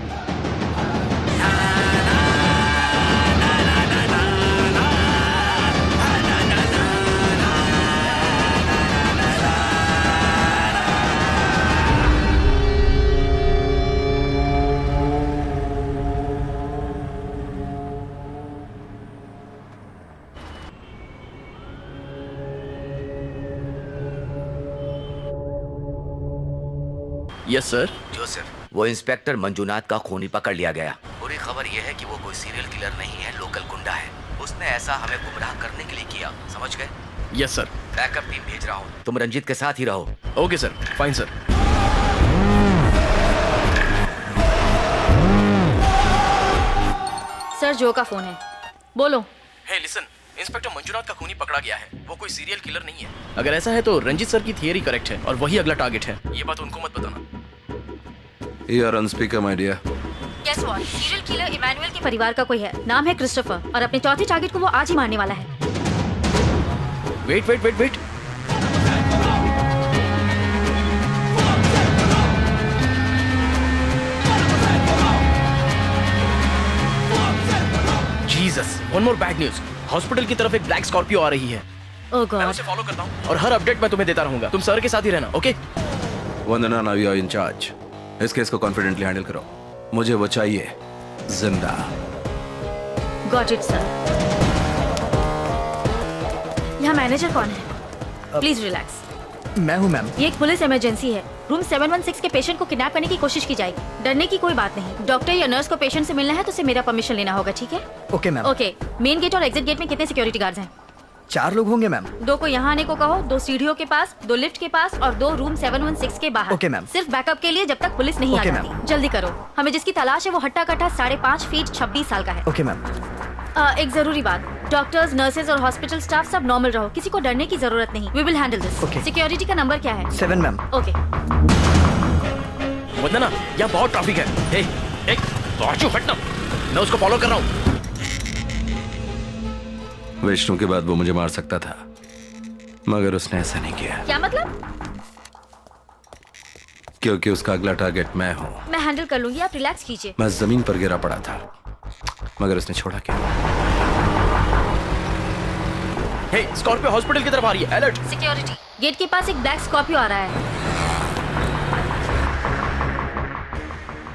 Yes sir. जोसेफ, वो इंस्पेक्टर मंजुनाथ का खूनी पकड़ लिया गया। बुरी खबर यह है कि वो कोई सीरियल किलर नहीं है, लोकल गुंडा है। उसने ऐसा हमें गुमराह करने के लिए किया, समझ गए? Yes sir. बैकअप टीम भेज रहा हूँ, तुम रंजीत के साथ ही रहो। Okay sir, fine sir. Sir जो का फोन है। बोलो। हे लिसन, इंस्पेक्टर मंजुनाथ का खूनी पकड़ा गया है। वो कोई सीरियल किलर नहीं है। अगर ऐसा है तो रंजीत सर की थियरी करेक्ट है और वही अगला टारगेट है। ये बात उनको मत बताना। You are on speaker, my dear. Guess what? Serial killer Emmanuel के परिवार का कोई है। नाम है क्रिस्टोफर और अपने चौथे टारगेट को वो आज ही मारने वाला है। Wait wait wait wait. Jesus, one more bad news. Hospital की तरफ एक ब्लैक स्कॉर्पियो आ रही है। Oh god. मैं उसे फॉलो करता हूँ और हर अपडेट मैं तुम्हें देता रहूंगा। तुम सर के साथ ही रहना, okay? Vandana, now you are in charge. इस केस को कॉन्फिडेंटली हैंडल करो। मुझे वो चाहिए जिंदा। Got it sir. यहाँ मैनेजर कौन है? Please relax. मैं हूँ मैम। ये एक पुलिस इमरजेंसी है। रूम 716 के पेशेंट को किडनैप करने की कोशिश की जाएगी। डरने की कोई बात नहीं। डॉक्टर या नर्स को पेशेंट से मिलना है तो उसे मेरा परमिशन लेना होगा, ठीक है? Okay ma'am. Okay. Main gate और एग्जिट गेट में कितने सिक्योरिटी गार्ड्स हैं? 4 लोग होंगे मैम। 2 को यहाँ आने को कहो, 2 सीढ़ियों के पास, 2 लिफ्ट के पास और 2 रूम 716 के बाहर। Okay ma'am. सिर्फ बैकअप के लिए जब तक पुलिस नहीं आ ओके जाती। जल्दी करो। हमें जिसकी तलाश है वो हट्टा कट्टा 5.5 फीट 26 साल का है। Okay ma'am. एक जरूरी बात, डॉक्टर्स, नर्सेज और हॉस्पिटल स्टाफ सब नॉर्मल रहो। किसी को डरने की जरूरत नहीं। We will handle this. Okay. Security का नंबर क्या है? 7 मैम। ओके। वंदना, यहाँ बहुत ट्रैफिक है। हे, एक तो हटना। मैं उसको फॉलो कर रहा हूँ। विष्णु के बाद वो मुझे मार सकता था, मगर उसने ऐसा नहीं किया। क्या मतलब? क्योंकि उसका अगला टारगेट मैं हूँ। मैं हैंडल कर लूंगी, आप रिलैक्स कीजिए। मैं जमीन पर गिरा पड़ा था, मगर उसने छोड़ा क्या? हे, स्कॉर्पियो हॉस्पिटल की तरफ आ रही है। अलर्ट। सिक्योरिटी, गेट के पास एक ब्लैक स्कॉर्पियो आ रहा है।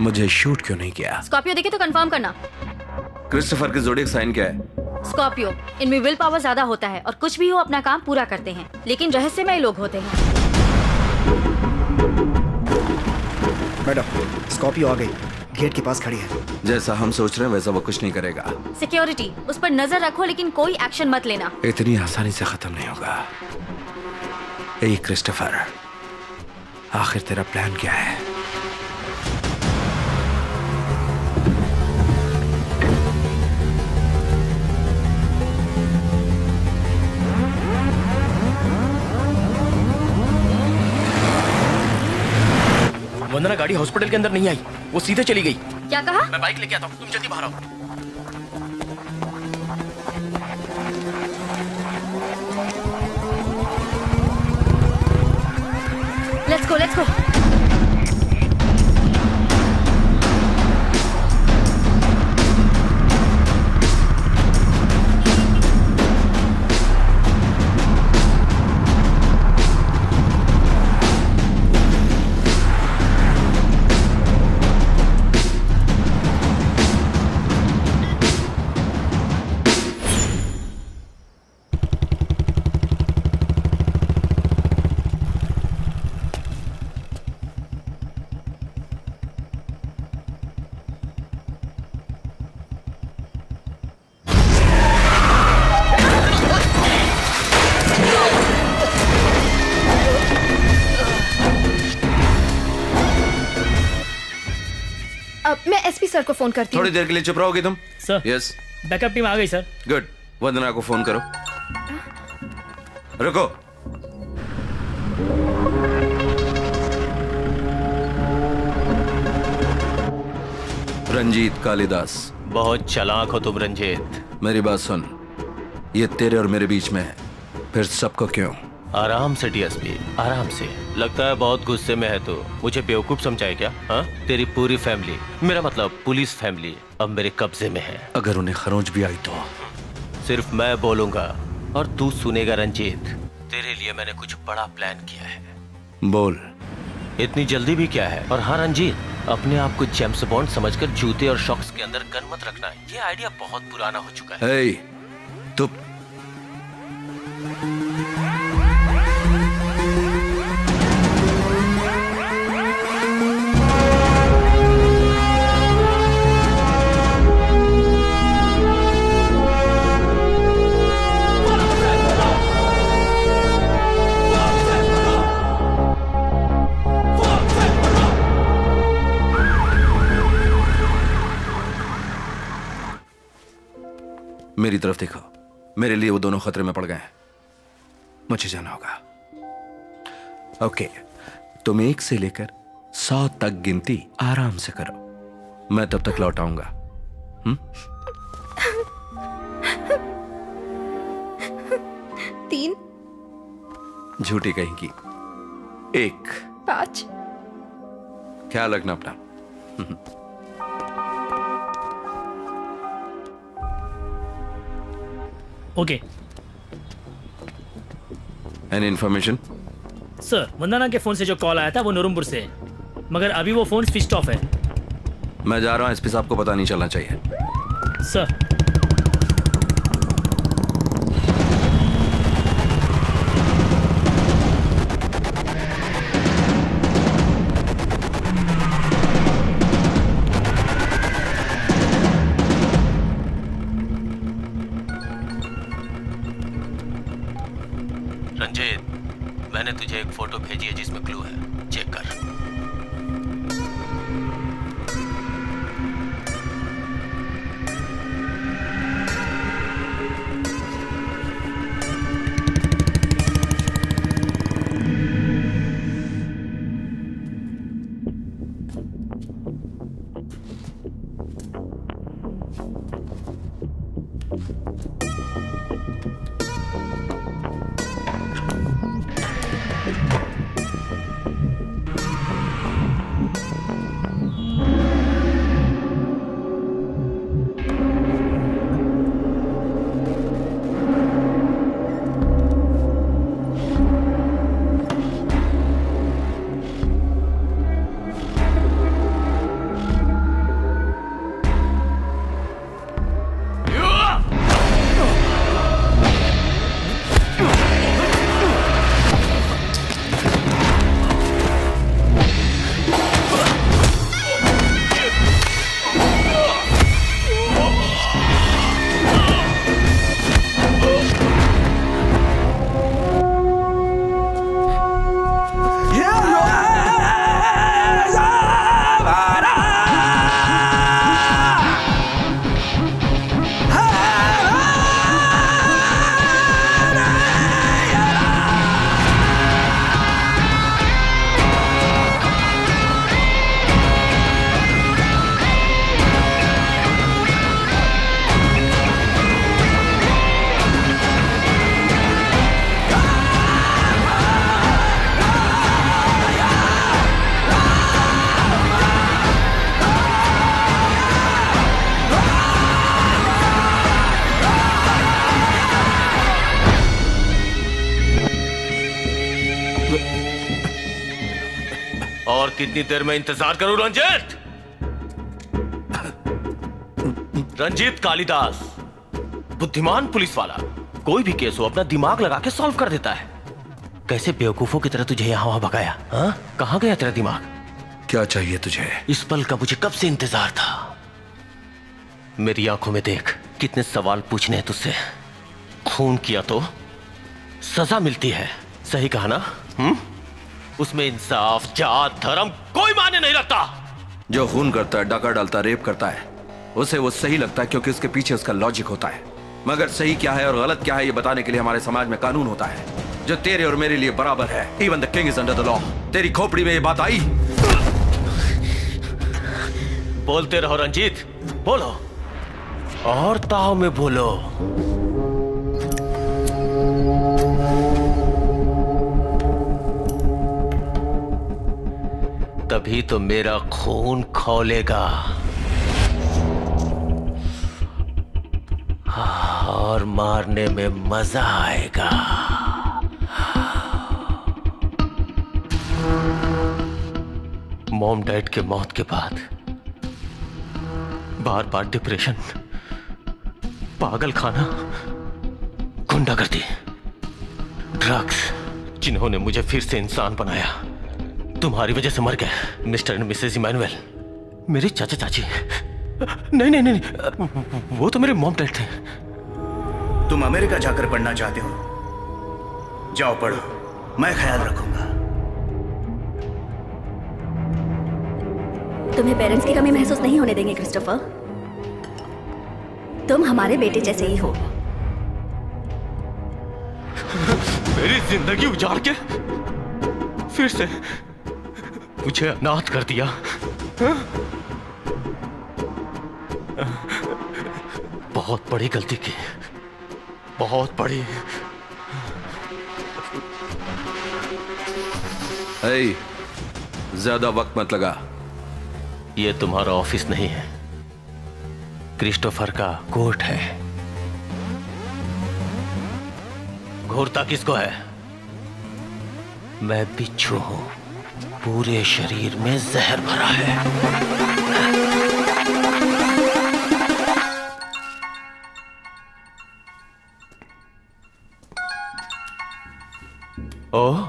मुझे शूट क्यों नहीं किया? स्कॉर्पियो देखे तो कंफर्म करना। क्रिस्टोफर की ज़ोडिएक साइन क्या है? स्कॉर्पियो। इनमें विल पावर ज्यादा होता है और कुछ भी हो अपना काम पूरा करते हैं, लेकिन रहस्यमय लोग होते हैं। मैडम, स्कॉर्पियो आ गई। गेट के पास खड़ी है। जैसा हम सोच रहे हैं वैसा वो कुछ नहीं करेगा। सिक्योरिटी, उस पर नजर रखो लेकिन कोई एक्शन मत लेना। इतनी आसानी से खत्म नहीं होगा। ए क्रिस्टोफर, आखिर तेरा प्लान क्या है? वंदना, गाड़ी हॉस्पिटल के अंदर नहीं आई, वो सीधे चली गई। क्या कहा? मैं बाइक लेके आता हूँ, तुम जल्दी बाहर आओ। Let's go, let's go. मैं एसपी सर को फोन करती हूँ। थोड़ी देर के लिए चुप रहोगे तुम? सर। यस। बैकअप टीम आ गई सर। गुड। वंदना को फोन करो। रुको। रंजीत कालिदास। बहुत चालाक हो तुम रंजीत। मेरी बात सुन, ये तेरे और मेरे बीच में है, फिर सबको क्यों? आराम से डीएसपी, आराम से। लगता है बहुत गुस्से में है तो मुझे बेवकूफ समझाए क्या? हाँ, तेरी पूरी फैमिली, मेरा मतलब पुलिस फैमिली, अब मेरे कब्जे में है। अगर उन्हें खरोंच भी आई तो? सिर्फ मैं बोलूंगा और तू सुनेगा रंजीत। तेरे लिए मैंने कुछ बड़ा प्लान किया है। बोल। इतनी जल्दी भी क्या है? और हाँ रंजीत, अपने आप को जेम्स बॉन्ड समझकर जूते और शॉक्स के अंदर गन मत रखना है। ये आइडिया बहुत पुराना हो चुका है। हे, तू मेरी तरफ देखो, मेरे लिए वो दोनों खतरे में पड़ गए हैं, मुझे जाना होगा। ओके, तुम 1 से लेकर 100 तक गिनती आराम से करो, मैं तब तक लौट आऊंगा। 3 झूठी कहेंगी। 1 5 ख्याल रखना अपना। Okay any information? सर, वंदना के फोन से जो कॉल आया था वो नूरमपुर से है, मगर अभी वो फोन स्विच ऑफ है। मैं जा रहा हूं, एसपी साहब को पता नहीं चलना चाहिए। सर। रंजीत, मैंने तुझे एक फोटो भेजी है जिसमें क्लू है, चेक कर। और कितनी देर में इंतजार करूं रंजीत? रंजीत कालिदास, बुद्धिमान पुलिस वाला, कोई भी केस हो अपना दिमाग लगा के सॉल्व कर देता है। कैसे बेवकूफों की तरह तुझे यहाँ वहां भगाया? हाँ, कहाँ गया तेरा दिमाग? क्या चाहिए तुझे? इस पल का मुझे कब से इंतजार था। मेरी आंखों में देख, कितने सवाल पूछने हैं तुझसे। खून किया तो सजा मिलती है, सही कहा ना? उसमें इंसाफ, जात, धर्म कोई मायने नहीं रखता। जो खून करता है, डाका डालता है, रेप करता है, उसे वो सही लगता है क्योंकि उसके पीछे उसका लॉजिक होता है। मगर सही क्या है और गलत क्या है ये बताने के लिए हमारे समाज में कानून होता है जो तेरे और मेरे लिए बराबर है। Even the king is under the law. तेरी खोपड़ी में ये बात आई? बोलते रहो रंजीत, बोलो और ताव में बोलो। तभी तो मेरा खून खौलेगा और मारने में मजा आएगा। मॉम डैड के मौत के बाद बार बार डिप्रेशन, पागल खाना, गुंडागर्दी, ड्रग्स, जिन्होंने मुझे फिर से इंसान बनाया। तुम्हारी वजह से मर गए मिस्टर एंड मिसेस इमैनुअल, मेरे चाचा चाची। नहीं नहीं नहीं, वो तो मेरे मॉम डैड थे। तुम अमेरिका जाकर पढ़ना चाहते हो? जाओ पढ़ो, मैं ख्याल रखूंगा। तुम्हें पेरेंट्स की कमी महसूस नहीं होने देंगे क्रिस्टोफर। तुम हमारे बेटे जैसे ही हो। मेरी जिंदगी उजाड़ के फिर से मुझे अनाथ कर दिया। बहुत बड़ी गलती की, बहुत बड़ी। ज्यादा वक्त मत लगा। ये तुम्हारा ऑफिस नहीं है, क्रिस्टोफर का कोर्ट है। घूरता किसको है? मैं बिच्छू हूं, पूरे शरीर में जहर भरा है। ओह,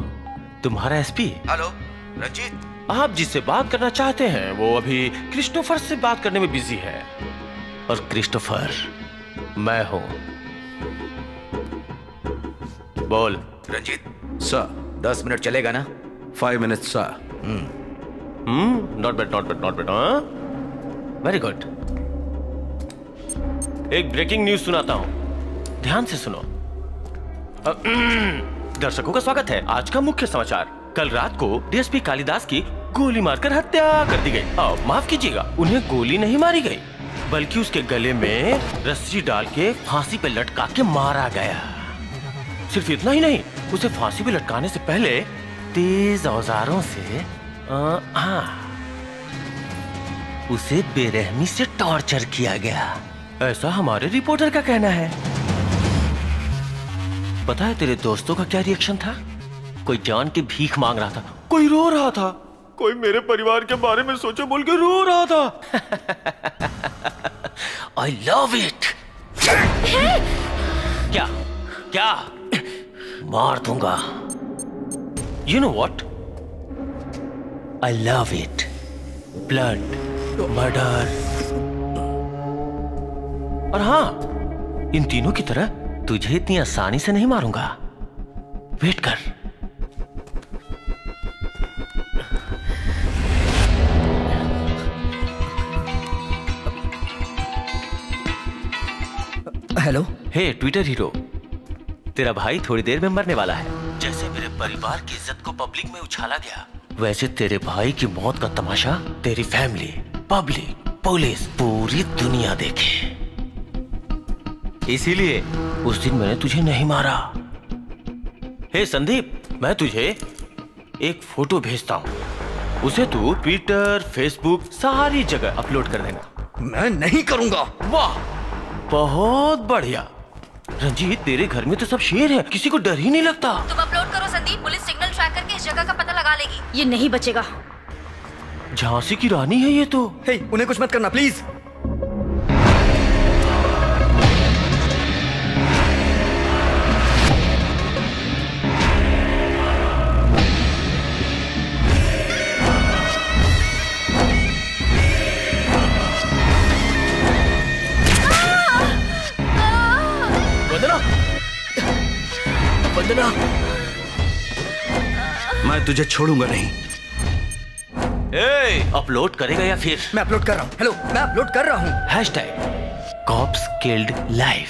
तुम्हारा एसपी। हेलो रंजीत, आप जिससे बात करना चाहते हैं वो अभी क्रिस्टोफर से बात करने में बिजी है, और क्रिस्टोफर मैं हूं। बोल। रंजीत सर। 10 मिनट चलेगा ना? 5 minutes sir. Not bad, not bad, not bad. Very good. एक ब्रेकिंग न्यूज सुनाता हूं, ध्यान से सुनो। दर्शकों का स्वागत है। आज का मुख्य समाचार। कल रात को डीएसपी कालिदास की गोली मारकर हत्या कर दी गई। माफ कीजिएगा, उन्हें गोली नहीं मारी गई, बल्कि उसके गले में रस्सी डाल के फांसी पे लटका के मारा गया। सिर्फ इतना ही नहीं, उसे फांसी पे लटकाने से पहले तेज औजारों से उसे बेरहमी से टॉर्चर किया गया, ऐसा हमारे रिपोर्टर का कहना है। पता है तेरे दोस्तों का क्या रिएक्शन था? कोई जान के भीख मांग रहा था, कोई रो रहा था, कोई मेरे परिवार के बारे में सोचे बोल के रो रहा था। I love it. क्या क्या मार दूंगा। You know what, I love it. Blood, murder, और हाँ, इन तीनों की तरह तुझे इतनी आसानी से नहीं मारूंगा। वेट कर। हेलो। हे ट्विटर हीरो, तेरा भाई थोड़ी देर में मरने वाला है। जैसे मेरे परिवार की इज्जत को पब्लिक में उछाला गया, वैसे तेरे भाई की मौत का तमाशा तेरी फैमिली, पब्लिक, पुलिस, पूरी दुनिया देखे। इसीलिए उस दिन मैंने तुझे नहीं मारा। हे संदीप, मैं तुझे एक फोटो भेजता हूँ, उसे तू ट्विटर, फेसबुक, सारी जगह अपलोड कर देना। मैं नहीं करूंगा। वाह, बहुत बढ़िया। रंजीत, तेरे घर में तो सब शेर है, किसी को डर ही नहीं लगता। तुम अपलोड करो संदीप, पुलिस सिग्नल ट्रैक करके इस जगह का पता लगा लेगी। ये नहीं बचेगा। झांसी की रानी है ये तो। हे, उन्हें कुछ मत करना प्लीज। वंदना, मैं तुझे छोड़ूंगा नहीं। अपलोड करेगा या फिर? मैं अपलोड कर रहा हूँ। हेलो, मैं अपलोड कर रहा हूँ। Hashtag cops killed life.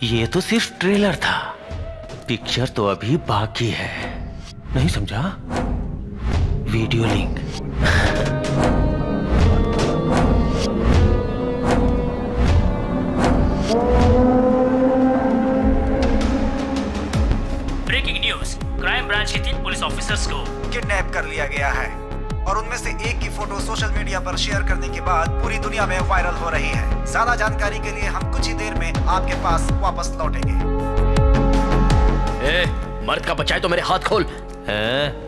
ये तो सिर्फ ट्रेलर था, पिक्चर तो अभी बाकी है। नहीं समझा? Video link. Breaking news, crime branch के 3 पुलिस ऑफिसर्स को किडनैप कर लिया गया है, और उनमें से एक की फोटो सोशल मीडिया पर शेयर करने के बाद पूरी दुनिया में वायरल हो रही है। ज्यादा जानकारी के लिए हम कुछ ही देर में आपके पास वापस लौटेंगे। मर्द का बच्चा है तो मेरे हाथ खोल।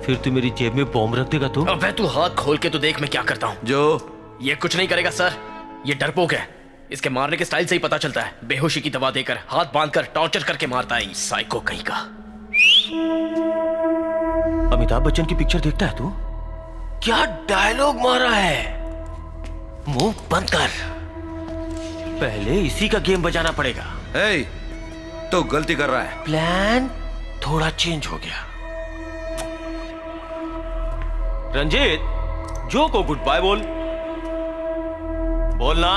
फिर तू मेरी जेब में बॉम्ब रख देगा तू? अबे तू हाथ खोल के तो देख मैं क्या करता हूँ। जो ये कुछ नहीं करेगा सर, ये डरपोक है। इसके मारने के स्टाइल से ही पता चलता है। बेहोशी की दवा देकर, हाथ बांधकर, टॉर्चर करके मारता है। साइको कहीं का। अमिताभ बच्चन की पिक्चर देखता है तू? क्या डायलॉग मारा है। मुंह बंद कर, पहले इसी का गेम बजाना पड़ेगा। तो गलती कर रहा है। प्लान थोड़ा चेंज हो गया। रंजीत, जो को गुड बाय बोल। बोलना।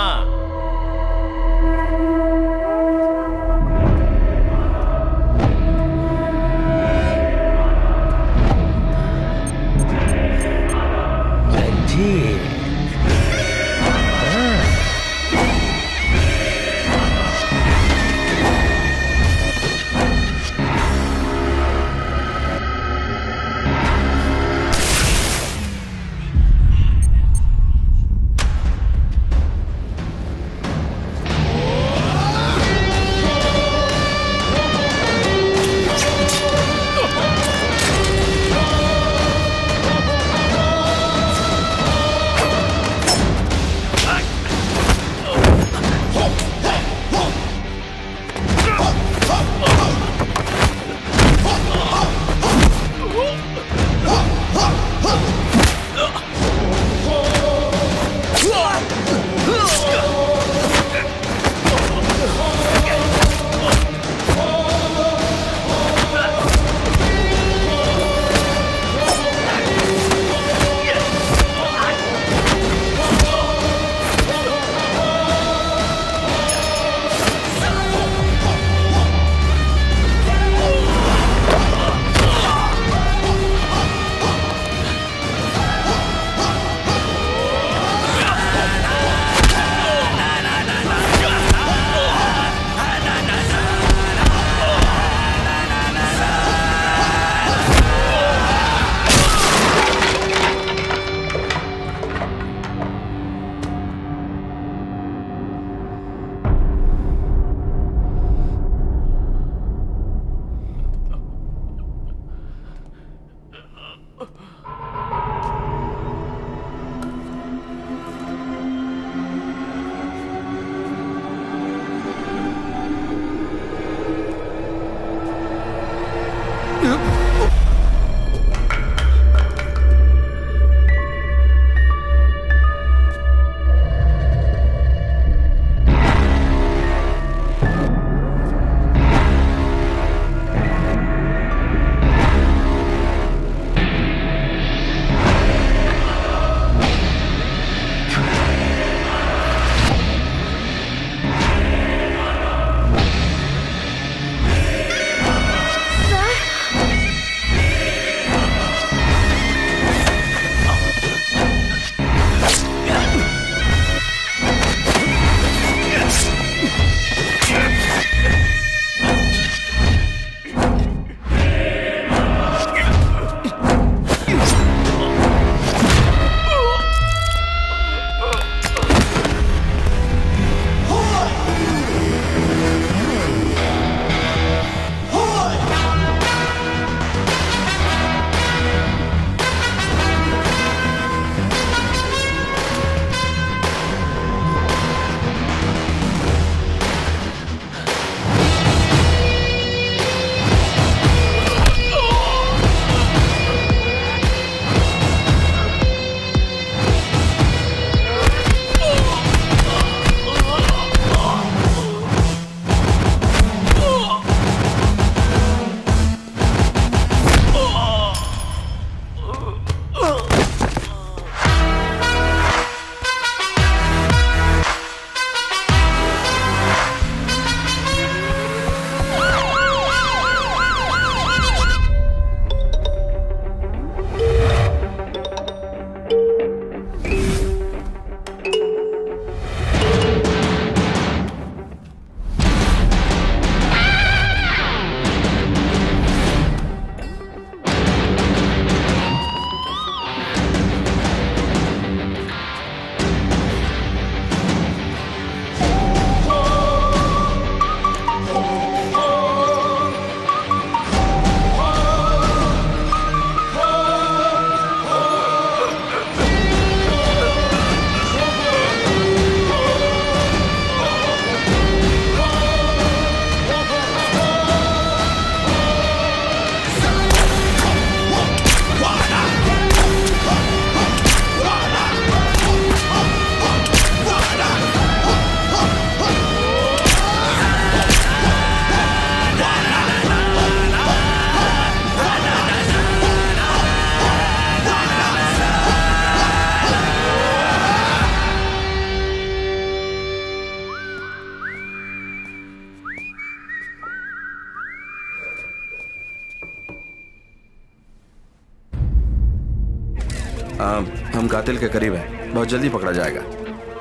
हम कातिल के करीब हैं, बहुत जल्दी पकड़ा जाएगा।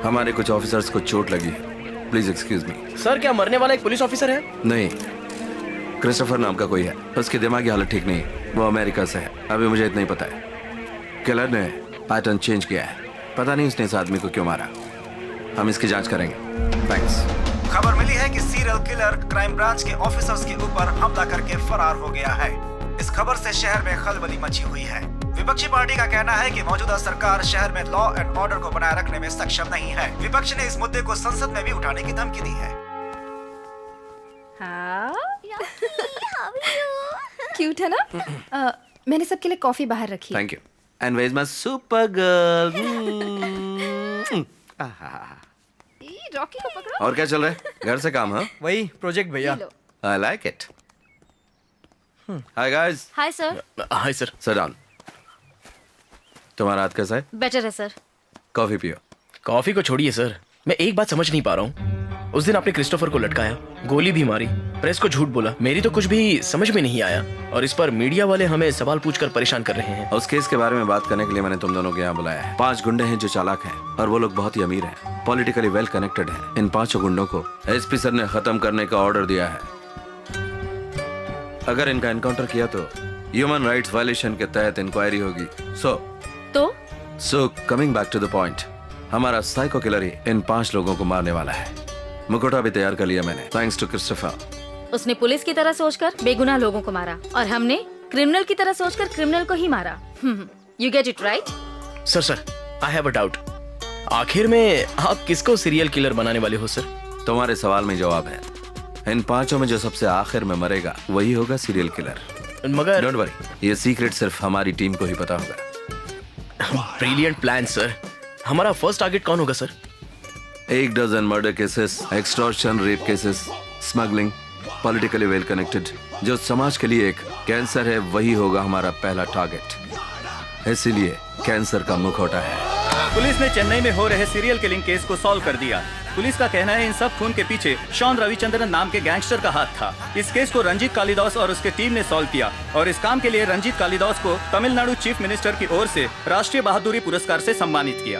हमारे कुछ ऑफिसर्स को चोट लगी है, प्लीज एक्सक्यूज मी। सर क्या मरने वाला एक पुलिस ऑफिसर है? नहीं, क्रिस्टोफर नाम का कोई है, उसकी दिमागी हालत ठीक नहीं है, वो अमेरिका से है, अभी मुझे इतना ही पता है। किलर ने पैटर्न चेंज किया है, पता नहीं उसने इस आदमी को क्यों मारा। हम इसकी जांच करेंगे। थैंक्स। खबर मिली है कि सीरियल किलर क्राइम ब्रांच के ऑफिसर्स के ऊपर हमला करके फरार हो गया है। इस खबर से शहर में खलबली मची हुई है। विपक्षी पार्टी का कहना है कि मौजूदा सरकार शहर में लॉ एंड ऑर्डर को बनाए रखने में सक्षम नहीं है। विपक्ष ने इस मुद्दे को संसद में भी उठाने की धमकी दी है। क्यूट है ना? मैंने सबके लिए कॉफी बाहर रखी है। Thank you. And where is my super girl? Rocky को पकड़ो। और क्या चल रहा है? घर से काम? हाँ, वही प्रोजेक्ट भैया। I like it. Hi guys. Hi sir. Hi sir. Sit down. तुम्हारा हाथ कैसा है? बेटर है सर। कॉफी पियो। कॉफी को छोड़िए सर, मैं एक बात समझ नहीं पा रहा हूँ। उस दिन आपने क्रिस्टोफर को लटकाया, गोली भी मारी, प्रेस को झूठ बोला, मेरी तो कुछ भी समझ में नहीं आया, और इस पर मीडिया वाले हमें सवाल पूछकर परेशान कर रहे हैं। उस केस के बारे में बात करने के लिए मैंने तुम दोनों को यहाँ बुलाया है। 5 गुंडे हैं जो चालाक हैं, और वो लोग बहुत ही अमीर हैं, पॉलिटिकली वेल कनेक्टेड हैं। इन 5 गुंडों को एसपी सर ने खत्म करने का ऑर्डर दिया है। अगर इनका एनकाउंटर किया तो ह्यूमन राइट्स वायलेशन के तहत इंक्वायरी होगी। So coming back to the point, हमारा साइको किलर ही इन 5 लोगों को मारने वाला है। मुखौटा भी तैयार कर लिया मैंने, थैंक्स टू क्रिस्टोफर। उसने पुलिस की तरह सोचकर बेगुनाह लोगों को मारा, और हमने क्रिमिनल की तरह सोचकर क्रिमिनल को ही मारा। You get it right? Sir I have a doubt. आखिर में आप किसको सीरियल किलर बनाने वाले हो सर? तुम्हारे सवाल में जवाब है। इन 5 में जो सबसे आखिर में मरेगा वही होगा सीरियल किलर। मगर डोंट वरी, ये सीक्रेट सिर्फ हमारी टीम को ही पता होगा। Brilliant plan sir. हमारा फर्स्ट टारगेट कौन होगा sir? 1 dozen murder cases, extortion, rape cases, smuggling, politically well connected, जो समाज के लिए एक कैंसर है, वही होगा हमारा पहला टारगेट। इसीलिए कैंसर का मुखौटा है। पुलिस ने चेन्नई में हो रहे सीरियल किलिंग केस को सॉल्व कर दिया। पुलिस का कहना है इन सब खून के पीछे शॉन रविचंद्रन नाम के गैंगस्टर का हाथ था। इस केस को रंजीत कालिदास और उसके टीम ने सॉल्व किया, और इस काम के लिए रंजीत कालिदास को तमिलनाडु चीफ मिनिस्टर की ओर से राष्ट्रीय बहादुरी पुरस्कार से सम्मानित किया।